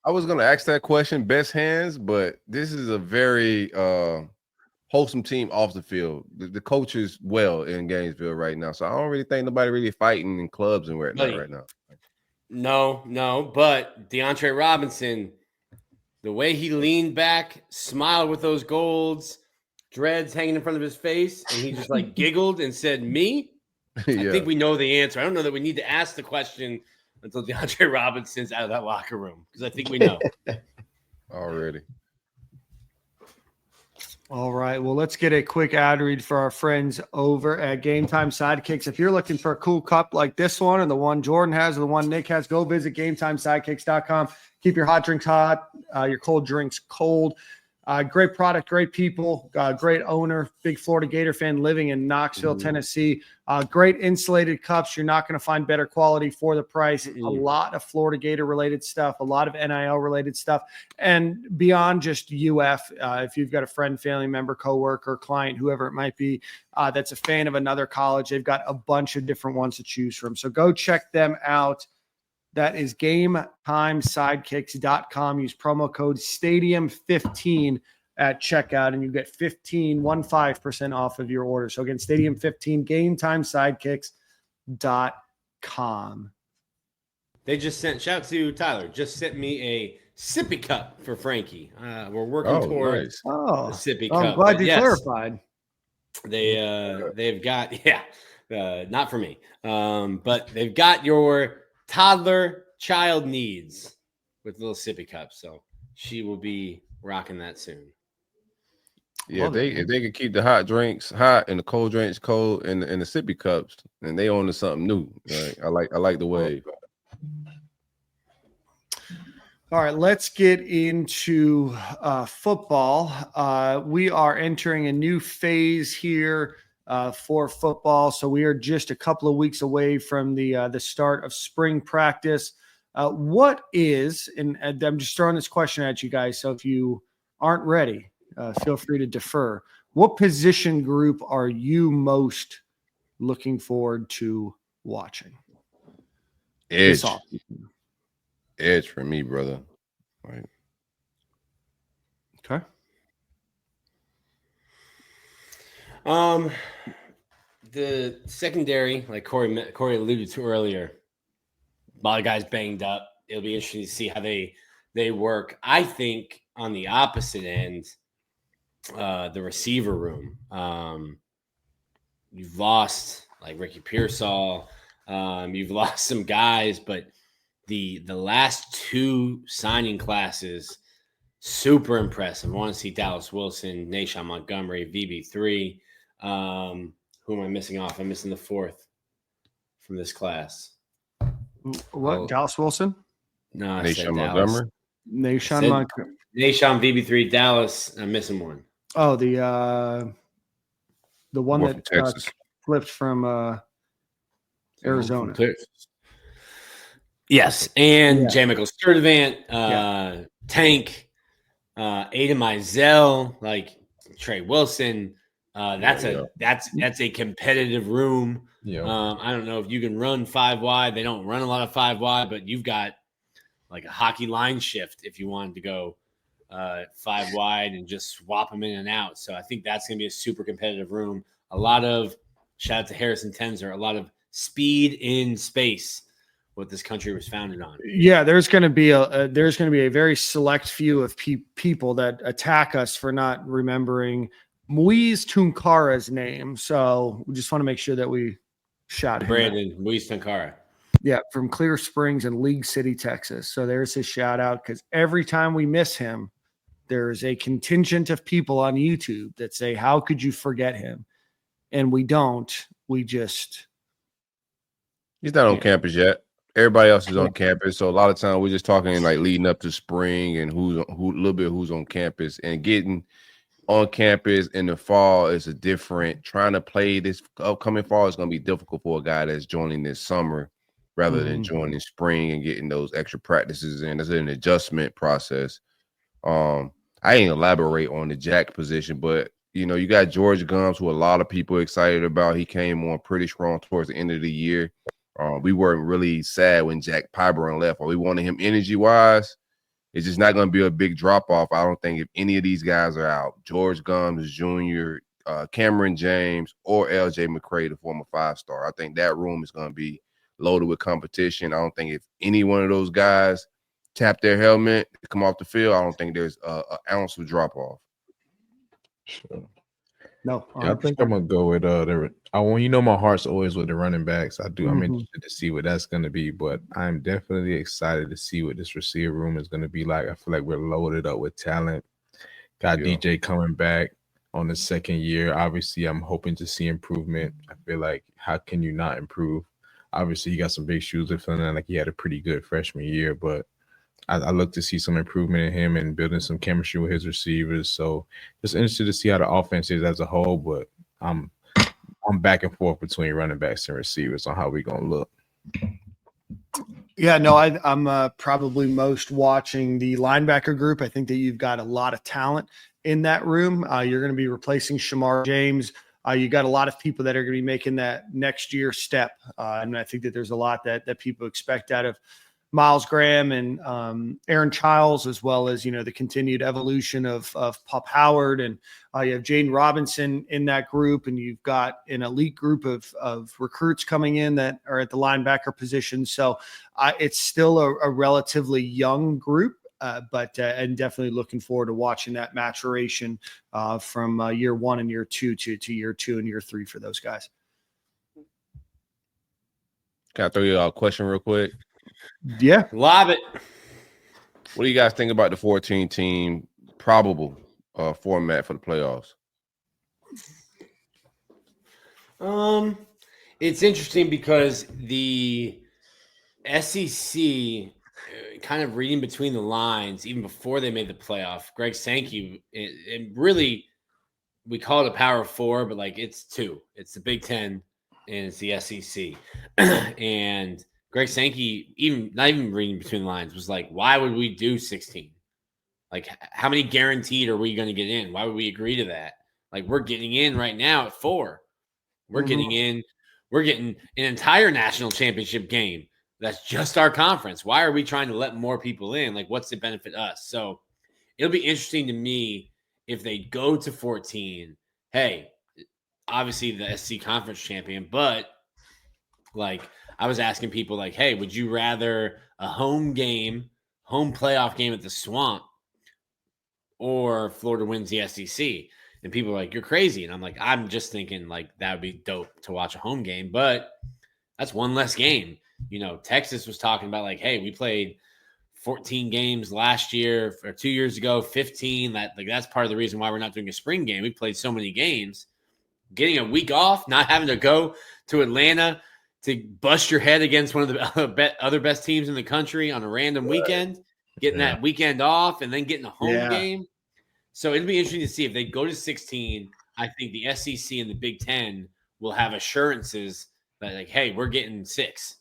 E: I was gonna ask that question, best hands, but this is a very wholesome team off the field. The coach is well in Gainesville right now, so I don't really think nobody really fighting in clubs and whatnot right now.
F: No, but DeAndre Robinson, the way he leaned back, smiled with those golds, dreads hanging in front of his face, and he just like giggled and said, "Me?"
E: Yeah.
F: I think we know the answer. I don't know that we need to ask the question until DeAndre Robinson's out of that locker room, because I think we know
E: already.
D: All right. Well, let's get a quick ad read for our friends over at Game Time Sidekicks. If you're looking for a cool cup like this one or the one Jordan has or the one Nick has, go visit GameTimeSidekicks.com. Keep your hot drinks hot, your cold drinks cold. Great product, great people, great owner, big Florida Gator fan living in Knoxville, Tennessee. Great insulated cups. You're not going to find better quality for the price. A lot of Florida Gator related stuff, a lot of NIL related stuff, and beyond just UF. If you've got a friend, family member, coworker, client, whoever it might be, that's a fan of another college, they've got a bunch of different ones to choose from. So go check them out. That is GameTimeSidekicks.com. Use promo code Stadium15 at checkout, and you get 15% off of your order. So again, Stadium15, GameTimeSidekicks.com.
F: They just sent, shout out to Tyler, just sent me a sippy cup for Frankie. We're working towards the sippy cup.
D: I'm glad you clarified.
F: They've got, not for me, but they've got your toddler child needs with little sippy cups. So she will be rocking that soon.
E: Yeah, if they could keep the hot drinks hot and the cold drinks cold and the sippy cups, then they on to something new. Right? I like the way.
D: All right, let's get into football. We are entering a new phase here for football. So we are just a couple of weeks away from the start of spring practice. What is, and I'm just throwing this question at you guys, so if you aren't ready, feel free to defer. What position group are you most looking forward to watching?
E: Edge for me, brother. Right.
D: Okay.
F: The secondary, like Corey alluded to earlier, a lot of guys banged up. It'll be interesting to see how they work. I think on the opposite end, the receiver room, you've lost like Ricky Pearsall. You've lost some guys, but the last two signing classes, super impressive. I want to see Dallas Wilson, Nashawn Montgomery, VB3. Who am I missing off? I'm missing the fourth from this class.
D: What? Dallas Wilson?
F: No, I
E: Nashawn Montgomery.
D: Nashawn Montgomery.
F: Nashawn VB3 Dallas. I'm missing one.
D: Oh, the one
E: More
D: that
E: from Texas.
D: flipped from Arizona.
F: Yes, and
D: Yeah.
F: J. Michael Sturdivant, Tank, Aiden Mizell, like Trey Wilson. That's a competitive room.
H: Yeah.
F: I don't know if you can run 5 wide. They don't run a lot of 5 wide, but you've got like a hockey line shift if you wanted to go 5 wide and just swap them in and out. So I think that's going to be a super competitive room. A lot of, shout out to Harrison Tenzer, a lot of speed in space, what this country was founded on.
D: Yeah, there's going to be a very select few of people that attack us for not remembering Muiz Tunkara's name. So we just want to make sure that we shout him out.
F: Brandon Muiz Tunkara.
D: Yeah, from Clear Springs and League City, Texas. So there's his shout out, because every time we miss him, there's a contingent of people on YouTube that say, how could you forget him? And we don't. We just.
E: He's not on campus yet. Everybody else is on campus. So a lot of time we're just talking like leading up to spring and who's on campus, and getting on campus in the fall is a different. Trying to play this upcoming fall is going to be difficult for a guy that's joining this summer rather than joining spring and getting those extra practices in. It's an adjustment process. I ain't elaborate on the jack position, but you got George Gums, who a lot of people are excited about. He came on pretty strong towards the end of the year. We weren't really sad when Jack Pyburn left, or we wanted him energy-wise. It's just not going to be a big drop-off. I don't think if any of these guys are out, George Gums Jr., Cameron James, or L.J. McCray, the former 5-star. I think that room is going to be loaded with competition. I don't think if any one of those guys tap their helmet, come off the field, I don't think there's an ounce of drop-off.
H: Sure.
D: No,
H: yeah, I think I'm gonna go with my heart's always with the running backs. I'm interested to see what that's gonna be, but I'm definitely excited to see what this receiver room is gonna be like. I feel like we're loaded up with talent. Got DJ coming back on the second year. Obviously, I'm hoping to see improvement. I feel like, how can you not improve? Obviously, he got some big shoes to fill in. Like, he had a pretty good freshman year, but I look to see some improvement in him and building some chemistry with his receivers. So just interested to see how the offense is as a whole, but I'm back and forth between running backs and receivers on how we're going to look.
D: Yeah, no, I'm probably most watching the linebacker group. I think that you've got a lot of talent in that room. You're going to be replacing Shamar James. You got a lot of people that are going to be making that next year step. And I think that there's a lot that people expect out of Miles Graham and Aaron Childs, as well as, the continued evolution of Pop Howard. And you have Jaden Robinson in that group, and you've got an elite group of recruits coming in that are at the linebacker position. So it's still a relatively young group, but and definitely looking forward to watching that maturation from year 1 and year 2 to year 2 and year 3 for those guys.
E: Can I throw you a question real quick?
D: Yeah.
F: Lob it.
E: What do you guys think about the 14-team probable format for the playoffs?
F: It's interesting because the SEC, kind of reading between the lines, even before they made the playoff, Greg Sankey, and really, we call it a Power 4, but like it's 2. It's the Big Ten and it's the SEC. And Greg Sankey, not even reading between the lines, was like, why would we do 16? Like, how many guaranteed are we going to get in? Why would we agree to that? Like, we're getting in right now at 4. We're getting in. We're getting an entire national championship game. That's just our conference. Why are we trying to let more people in? Like, what's the benefit us? So it'll be interesting to me if they go to 14. Hey, obviously the SC conference champion, but like I was asking people like, hey, would you rather a home playoff game at the Swamp, or Florida wins the SEC? And people are like, you're crazy. And I'm like, I'm just thinking like that would be dope to watch a home game, but that's one less game. You know, Texas was talking about like, hey, we played 14 games last year or 2 years ago, 15. That's part of the reason why we're not doing a spring game. We played so many games. Getting a week off, not having to go to Atlanta to bust your head against one of the other best teams in the country on a random weekend, getting that weekend off and then getting a home game. So it'll be interesting to see if they go to 16. I think the SEC and the Big Ten will have assurances that like, hey, we're getting 6.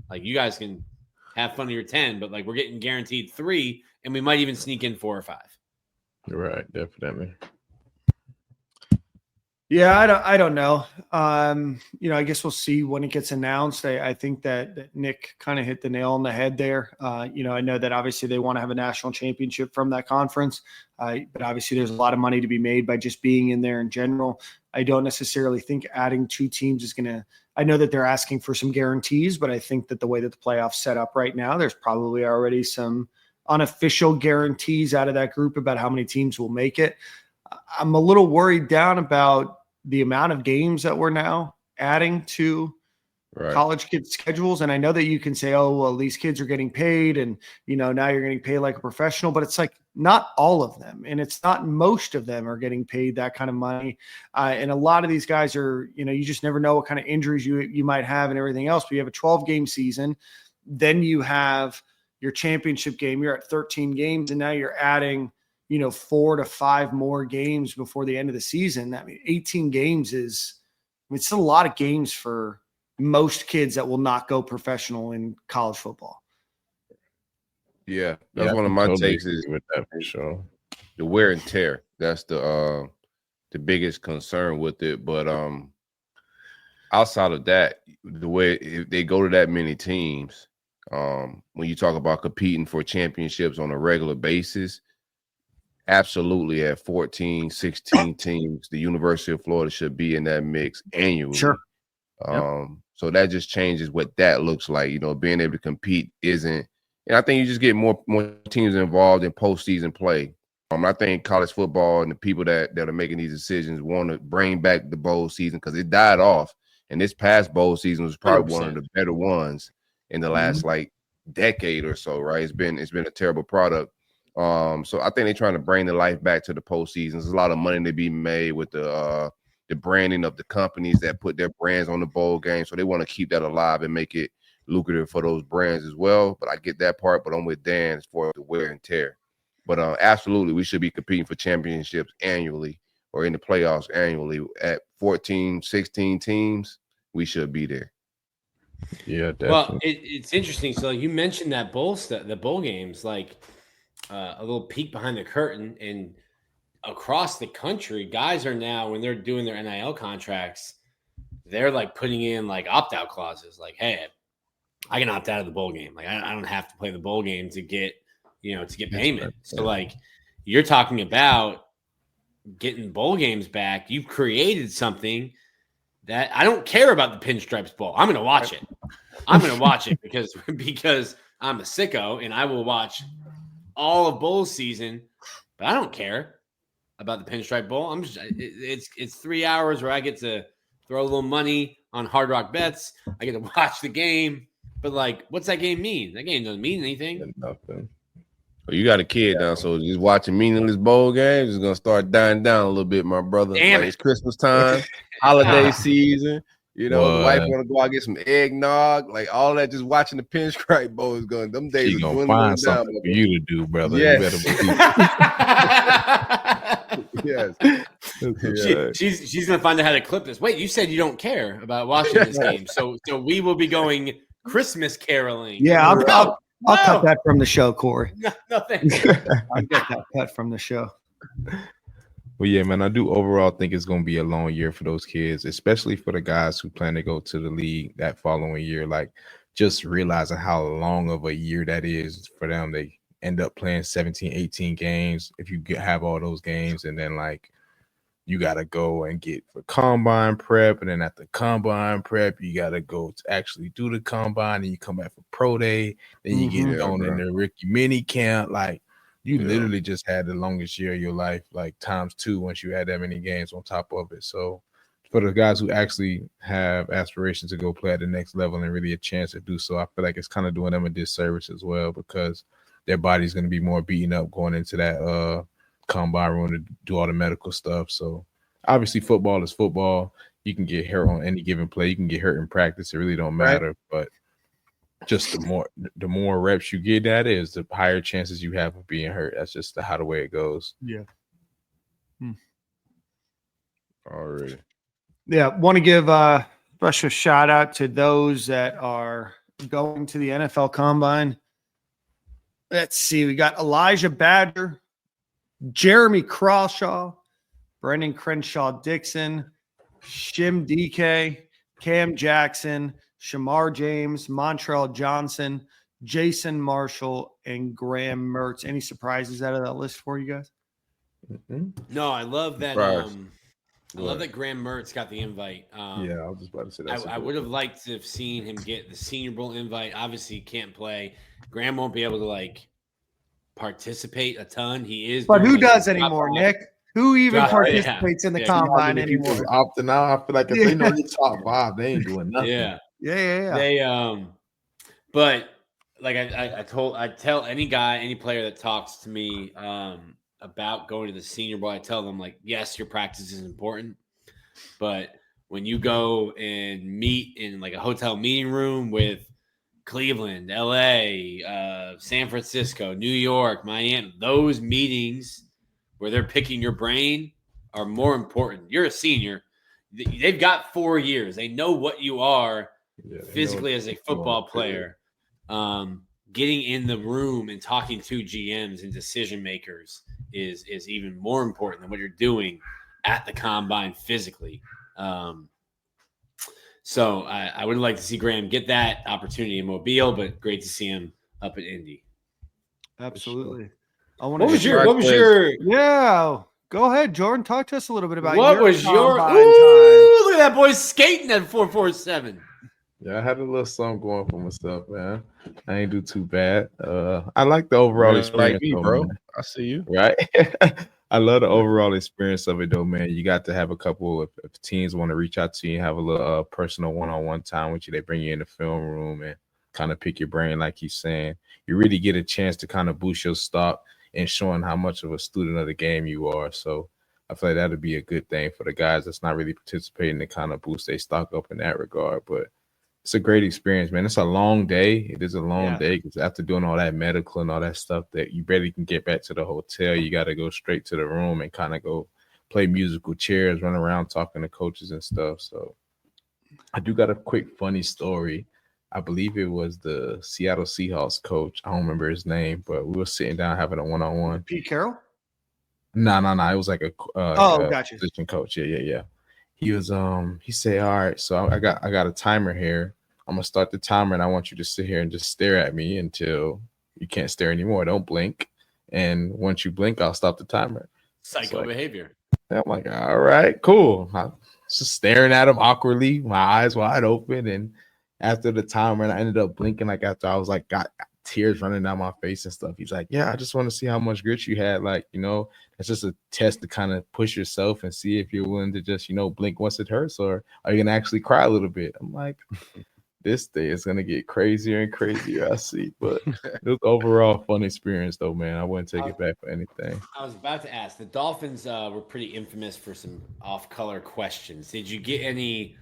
F: Like you guys can have fun of your 10, but like we're getting guaranteed 3, and we might even sneak in 4 or 5.
H: Right, definitely.
D: Yeah, I don't know. You know, I guess we'll see when it gets announced. I think that Nick kind of hit the nail on the head there. You know, I know that obviously they want to have a national championship from that conference, but obviously there's a lot of money to be made by just being in there in general. I don't necessarily think adding 2 teams is going to – I know that they're asking for some guarantees, but I think that the way that the playoffs set up right now, there's probably already some unofficial guarantees out of that group about how many teams will make it. I'm a little worried down about the amount of games that we're now adding to college kids' schedules. And I know that you can say, oh, well, these kids are getting paid and, you know, now you're getting paid like a professional, but it's like not all of them. And it's not most of them are getting paid that kind of money. And a lot of these guys are, you know, you just never know what kind of injuries you might have and everything else. But you have a 12-game season. Then you have your championship game. You're at 13 games, and now you're adding, you know, 4 to 5 more games before the end of the season. I mean, 18 games it's still a lot of games for most kids that will not go professional in college football.
E: Yeah, that's one of my takes is
H: with that for sure.
E: The wear and tear. That's the biggest concern with it. But outside of that, the way if they go to that many teams, when you talk about competing for championships on a regular basis, absolutely at 14, 16 teams, the University of Florida should be in that mix annually.
D: Sure.
E: So that just changes what that looks like. You know, being able to compete isn't, and I think you just get more teams involved in postseason play. I think college football and the people that are making these decisions want to bring back the bowl season because it died off. And this past bowl season was probably 100%. One of the better ones in the last like decade or so, right? It's been a terrible product. So I think they're trying to bring the life back to the postseason. There's a lot of money to be made with the branding of the companies that put their brands on the bowl game. So they want to keep that alive and make it lucrative for those brands as well. But I get that part, but I'm with Dan as far as the wear and tear. But absolutely, we should be competing for championships annually or in the playoffs annually. At 14, 16 teams, we should be there.
H: Yeah, definitely.
F: Well, it's interesting. So you mentioned that the bowl games, like a little peek behind the curtain, and across the country, guys are now, when they're doing their NIL contracts, they're like putting in like opt-out clauses. Like, hey, I can opt out of the bowl game. Like, I don't have to play the bowl game to get payment. Right. So like you're talking about getting bowl games back. You've created something that I don't care about the Pinstripes Bowl. I'm going to watch it. I'm going to watch it because I'm a sicko and I will watch all of bowl season, but I don't care about the Pinstripe Bowl. It's 3 hours where I get to throw a little money on Hard Rock Bets. I get to watch the game, but like, what's that game mean? That game doesn't mean anything.
H: Nothing.
E: Well, you got a kid now, so just watching meaningless bowl games is gonna start dying down a little bit, my brother.
F: Damn it.
E: It's Christmas time, holiday season. You know, the wife want to go out and get some eggnog, like all that. Just watching the Pinstripe Bowl is going. Them days
H: she's gonna find something for you to do, brother.
E: Yes.
H: You better
F: She's gonna find out how to clip this. Wait, you said you don't care about watching this game, so we will be going Christmas caroling.
D: Yeah, I'll cut that from the show, Corey.
F: No thanks.
D: I'll get that cut from the show.
H: Well, yeah, man, I do overall think it's going to be a long year for those kids, especially for the guys who plan to go to the league that following year. Like, just realizing how long of a year that is for them. They end up playing 17, 18 games if you have all those games. And then, like, you got to go and get for combine prep. And then at the combine prep, you got to go to actually do the combine, and you come back for pro day. Then you get thrown in the rookie mini camp. Like, you literally just had the longest year of your life, like times 2 once you had that many games on top of it. So for the guys who actually have aspirations to go play at the next level and really a chance to do so, I feel like it's kind of doing them a disservice as well, because their body's going to be more beaten up going into that combine room to do all the medical stuff. So obviously football is football. You can get hurt on any given play. You can get hurt in practice. It really don't matter. But just the more reps you get at it, is the higher chances you have of being hurt. That's just how the way it goes.
D: Yeah.
H: Already.
D: Yeah, want to give a special shout out to those that are going to the NFL Combine. Let's see. We got Elijah Badger, Jeremy Crawshaw, Brendan Crenshaw-Dixon, Shim DK, Cam Jackson, Shamar James, Montrell Johnson, Jason Marshall, and Graham Mertz. Any surprises out of that list for you guys?
F: No, I love that. I love that Graham Mertz got the invite.
H: Yeah, I was just about to say that.
F: I would have liked to have seen him get the Senior Bowl invite. Obviously, he can't play. Graham won't be able to participate a ton. He is,
D: but who does ananymore, Nick? Who even participates in the combine anymore?
H: Opting out. I feel like if they know the top 5, they ain't doing nothing.
F: Yeah.
D: They
F: but like I tell any guy, any player that talks to me about going to the Senior Bowl, I tell them, like, yes, your practice is important, but when you go and meet in like a hotel meeting room with Cleveland, LA, San Francisco, New York, Miami, those meetings where they're picking your brain are more important. You're a senior. They've got 4 years. They know what you are physically as a football player. Getting in the room and talking to GMs and decision makers is even more important than what you're doing at the combine physically. So I would like to see Graham get that opportunity in Mobile, but great to see him up at Indy.
D: Absolutely.
F: What was your
D: yeah? Go ahead, Jordan. Talk to us a little bit about
F: what
D: your
F: was your
D: combine
F: ooh,
D: time.
F: look at that boy skating at 4.47.
H: Yeah, I had a little something going for myself, man. I ain't do too bad. I like the overall experience,
E: like me,
H: though,
E: bro.
H: man.
E: I see you.
H: Right? I love the overall experience of it, though, man. You got to have a couple of if teams want to reach out to you and have a little personal one-on-one time with you. They bring you in the film room and kind of pick your brain, like he's saying. You really get a chance to kind of boost your stock and showing how much of a student of the game you are. So I feel like that would be a good thing for the guys that's not really participating to kind of boost their stock up in that regard. But it's a great experience, man. It's a long day. It is a long day because after doing all that medical and all that stuff that you barely can get back to the hotel, you got to go straight to the room and kind of go play musical chairs, run around talking to coaches and stuff. So I do got a quick funny story. I believe it was the Seattle Seahawks coach. I don't remember his name, but we were sitting down having a one-on-one.
D: Pete Carroll?
H: No. It was like a
D: gotcha.
H: position coach. Yeah. He was he said, all right, so I got a timer here. I'm gonna start the timer and I want you to sit here and just stare at me until you can't stare anymore. Don't blink. And once you blink, I'll stop the timer.
F: Psycho behavior.
H: I'm like, all right, cool. I'm just staring at him awkwardly, my eyes wide open. And after the timer, and I ended up blinking, like after I was like got tears running down my face and stuff. He's like, yeah, I just want to see how much grit you had. Like, it's just a test to kind of push yourself and see if you're willing to just, blink once it hurts, or are you going to actually cry a little bit? I'm like, this day is going to get crazier and crazier, I see. But it was overall fun experience, though, man. I wouldn't take it back for anything.
F: I was about to ask. The Dolphins were pretty infamous for some off-color questions. Did you get any,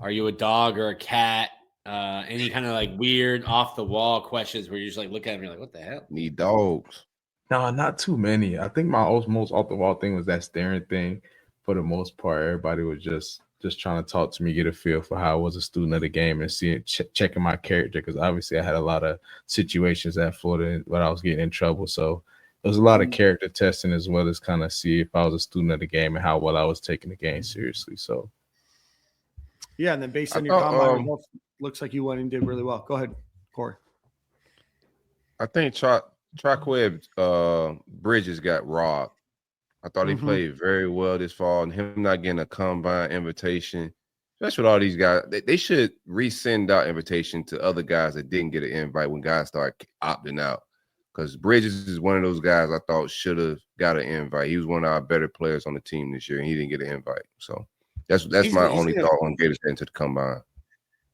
F: are you a dog or a cat? Any kind of like weird off-the-wall questions where you're just like looking at me like, what the hell?
E: Need dogs.
H: No, not too many. I think my most off-the-wall thing was that staring thing. For the most part, everybody was just trying to talk to me, get a feel for how I was a student of the game and checking my character, because obviously I had a lot of situations at Florida where I was getting in trouble. So there was a lot of character testing as well as kind of see if I was a student of the game and how well I was taking the game seriously. So
D: yeah, and then based on your combine results, looks like you went and did really well. Go ahead, Corey.
E: I think Traqueb Bridges got robbed. I thought he played very well this fall, and him not getting a combine invitation, especially with all these guys, they should resend out invitation to other guys that didn't get an invite when guys start opting out. Because Bridges is one of those guys I thought should have got an invite. He was one of our better players on the team this year, and he didn't get an invite. So that's my only thought on Gators getting to the combine.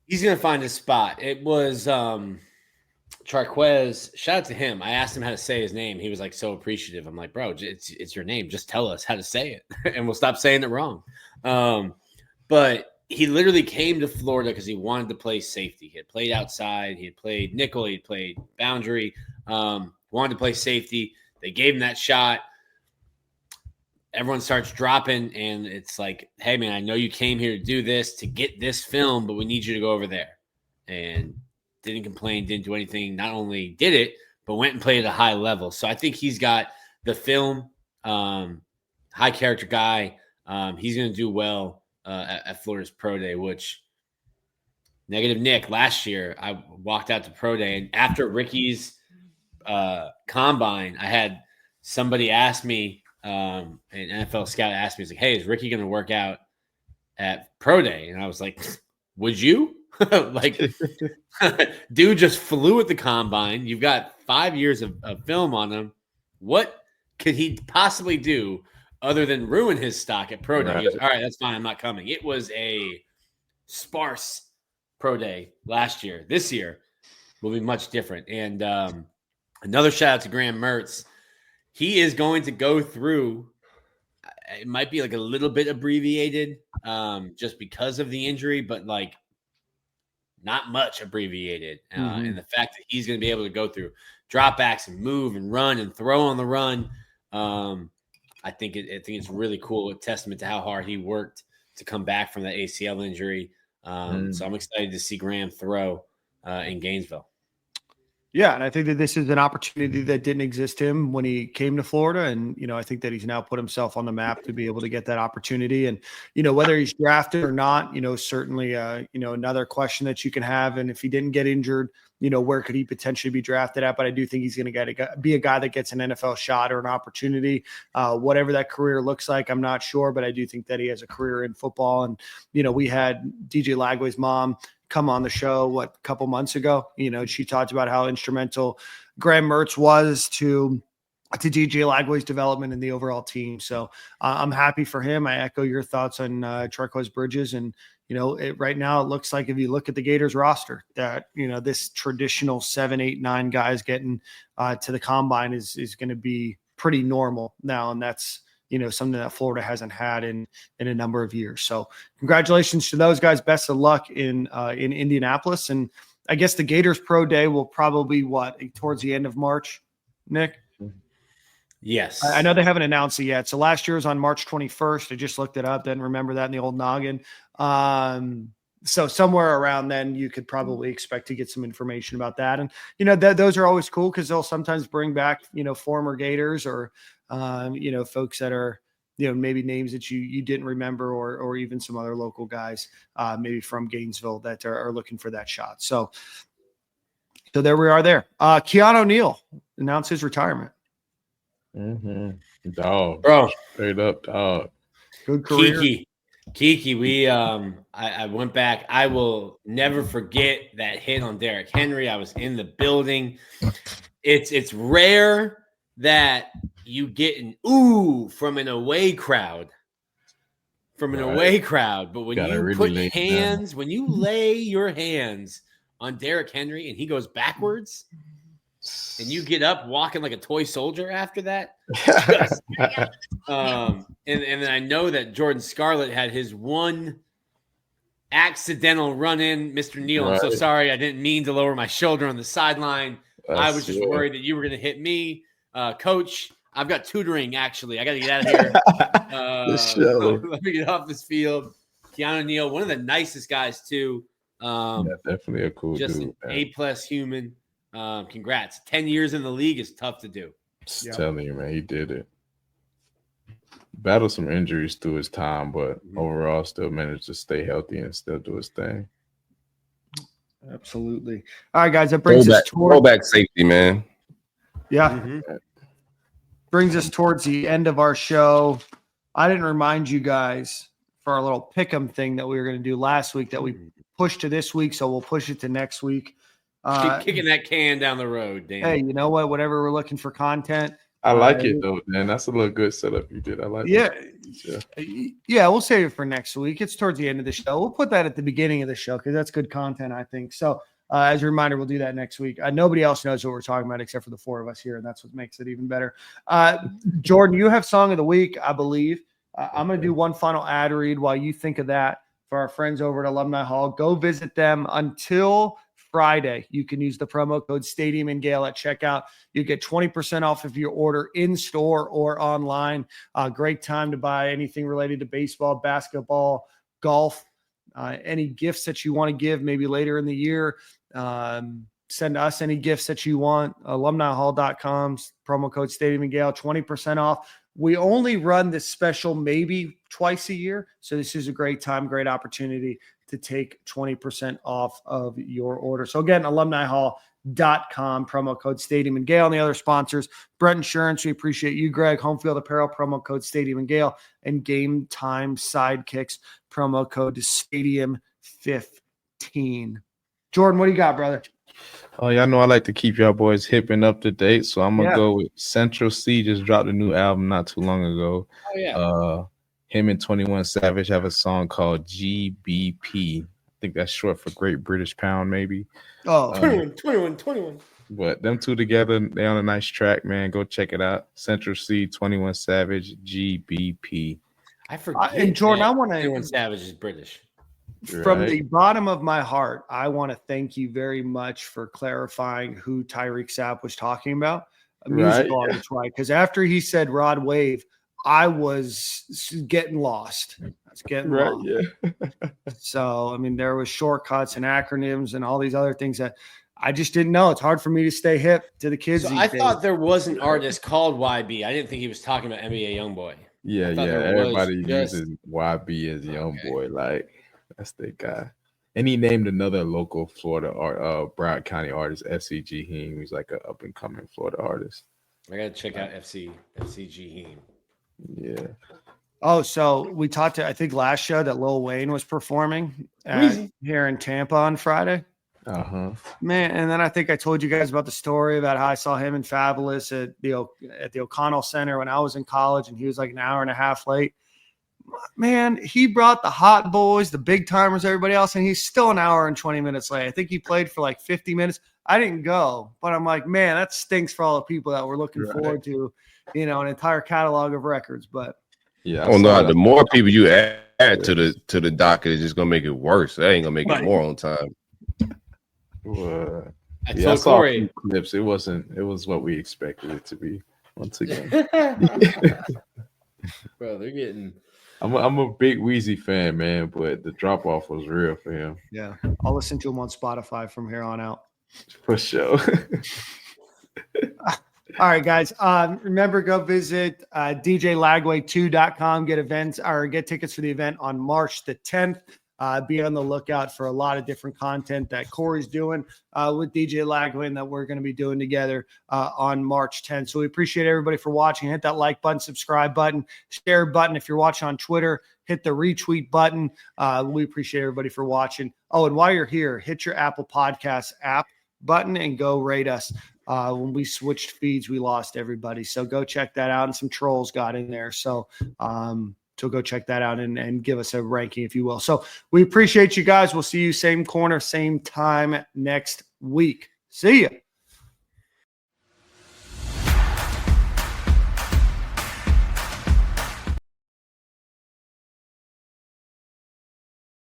F: He's gonna find his spot. It was Charquez. Shout out to him. I asked him how to say his name. He was like so appreciative. I'm like, bro, it's your name. Just tell us how to say it, and we'll stop saying it wrong. But he literally came to Florida because he wanted to play safety. He had played outside. He had played nickel. He had played boundary. Wanted to play safety. They gave him that shot. Everyone starts dropping, and it's like, hey, man, I know you came here to do this, to get this film, but we need you to go over there. And didn't complain, didn't do anything. Not only did it, but went and played at a high level. So I think he's got the film, high character guy. He's going to do well at Florida's Pro Day, which negative Nick, last year I walked out to Pro Day, and after Ricky's combine, I had somebody ask me, an NFL scout asked me, he's like, hey, is Ricky going to work out at Pro Day? And I was like, would you? Like, dude just flew at the combine. You've got 5 years of film on him. What could he possibly do other than ruin his stock at Pro Day? He goes, all right, that's fine. I'm not coming. It was a sparse Pro Day last year. This year will be much different. And another shout out to Graham Mertz. He is going to go through, it might be like a little bit abbreviated just because of the injury, but like not much abbreviated. And the fact that he's going to be able to go through dropbacks and move and run and throw on the run, I think it's really cool. A testament to how hard he worked to come back from that ACL injury. So I'm excited to see Graham throw in Gainesville.
D: Yeah, and I think that this is an opportunity that didn't exist him when he came to Florida. And, I think that he's now put himself on the map to be able to get that opportunity. And, whether he's drafted or not, certainly, another question that you can have. And if he didn't get injured, where could he potentially be drafted at? But I do think he's going to be a guy that gets an NFL shot or an opportunity. Whatever that career looks like, I'm not sure, but I do think that he has a career in football. And, we had DJ Lagway's mom come on the show a couple months ago. She talked about how instrumental Graham Mertz was to DJ Lagway's development in the overall team. So I'm happy for him. I echo your thoughts on Charquez Bridges. And right now it looks like, if you look at the Gators roster, that this traditional 7, 8, 9 guys getting to the combine is going to be pretty normal now, and that's something that Florida hasn't had in a number of years. So congratulations to those guys. Best of luck in Indianapolis. And I guess the Gators Pro Day will probably be towards the end of March, Nick?
F: Yes.
D: I know they haven't announced it yet. So last year was on March 21st. I just looked it up. Didn't remember that in the old noggin. So somewhere around then you could probably expect to get some information about that. And, those are always cool because they'll sometimes bring back, former Gators or, folks that are, maybe names that you didn't remember, or even some other local guys, maybe from Gainesville that are looking for that shot. So there we are there. Keanu O'Neal announced his retirement.
H: Dog.
F: Bro.
H: Straight up dog.
D: Good career.
F: Kiki, we I went back. I will never forget that hit on Derrick Henry. I was in the building. It's rare that you get an ooh from an away crowd. But when you really put hands, when you lay your hands on Derrick Henry and he goes backwards and you get up walking like a toy soldier after that. And then I know that Jordan Scarlett had his one accidental run in. Mr. Neal, I'm so sorry. I didn't mean to lower my shoulder on the sideline. I was just worried that you were going to hit me. Coach, I've got tutoring, actually. I got to get out of here. Let me get off this field. Keanu O'Neal, one of the nicest guys, too.
H: Definitely a cool
F: just
H: dude.
F: Just an A+ human. Congrats. 10 years in the league is tough to do.
H: Just telling you, man, he did it. Battled some injuries through his time, but overall still managed to stay healthy and still do his thing.
D: Absolutely. All right, guys, that brings us to
E: throwback safety, man.
D: Yeah. brings us towards the end of our show. I didn't remind you guys for our little pick'em thing that we were going to do last week that we pushed to this week, so we'll push it to next week.
F: Keep kicking that can down the road, Dan.
D: Hey, you know what? Whatever we're looking for content.
H: I like it though, man. That's a little good setup you did. I like it.
D: Yeah, we'll save it for next week. It's towards the end of the show. We'll put that at the beginning of the show because that's good content, I think. So as a reminder, we'll do that next week. Nobody else knows what we're talking about except for the four of us here, and that's what makes it even better. Jordan, you have Song of the Week, I believe. I'm going to do one final ad read while you think of that for our friends over at Alumni Hall. Go visit them until Friday. You can use the promo code Stadium and Gale at checkout. You get 20% off of your order in store or online. Great time to buy anything related to baseball, basketball, golf, any gifts that you want to give maybe later in the year. Send us any gifts that you want. AlumniHall.com, promo code Stadium and Gale, 20% off. We only run this special maybe twice a year. So this is a great time, great opportunity to take 20% off of your order. So again, AlumniHall.com, promo code Stadium and Gale. And the other sponsors, Brent Insurance, we appreciate you, Greg. Home Field Apparel, promo code Stadium and Gale. And Game Time Sidekicks, promo code Stadium15. Jordan, what do you got, brother?
H: Oh, y'all know I like to keep y'all boys hip and up to date, so I'm gonna go with Central C. Just dropped a new album not too long ago.
F: Oh yeah.
H: Him and 21 Savage have a song called GBP. I think that's short for Great British Pound, maybe.
D: Oh,
F: 21.
H: But them two together, they on a nice track, man. Go check it out. Central C, 21 Savage, GBP.
F: I forget.
D: And Jordan, I want to.
F: 21 Savage is British.
D: From the bottom of my heart, I want to thank you very much for clarifying who Tyreak Sapp was talking about. A musical artist, right? Because after he said Rod Wave, I was getting lost. I was getting lost. Yeah. So, I mean, there was shortcuts and acronyms and all these other things that I just didn't know. It's hard for me to stay hip to the kids.
F: So I thought there was an artist called YB. I didn't think he was talking about NBA Youngboy.
H: Yeah. Everybody uses YB as Youngboy. Like, that's the guy. And he named another local Florida Broward County artist, FCG Heem. He's like an up and coming Florida artist.
F: I gotta check out FCG Heem.
H: Yeah.
D: Oh, so we talked I think last show that Lil Wayne was performing here in Tampa on Friday. Man, and then I think I told you guys about the story about how I saw him and Fabulous at the O'Connell Center when I was in college, and he was like an hour and a half late. Man, he brought the hot boys, the big timers, everybody else, and he's still an hour and 20 minutes late. I think he played for like 50 minutes. I didn't go, but I'm like, man, that stinks for all the people that were looking forward to, an entire catalog of records. But
E: yeah, the more people you add to the docket, it's just gonna make it worse. That ain't gonna make it more on time.
H: I saw a few clips. It was what we expected it to be. Once again,
F: bro, they're getting.
H: I'm a big Weezy fan, man, but the drop off was real for him.
D: Yeah, I'll listen to him on Spotify from here on out.
H: For sure.
D: All right, guys. Remember, go visit DJLagway2.com. Get events or get tickets for the event on March the 10th. Be on the lookout for a lot of different content that Corey's doing with DJ Lagway and that we're going to be doing together on March 10th. So we appreciate everybody for watching. Hit that like button, subscribe button, share button. If you're watching on Twitter, hit the retweet button. We appreciate everybody for watching. Oh, and while you're here, hit your Apple Podcasts app button and go rate us. When we switched feeds, we lost everybody. So go check that out. And some trolls got in there. So go check that out and give us a ranking, if you will. So we appreciate you guys. We'll see you same corner, same time next week. See ya.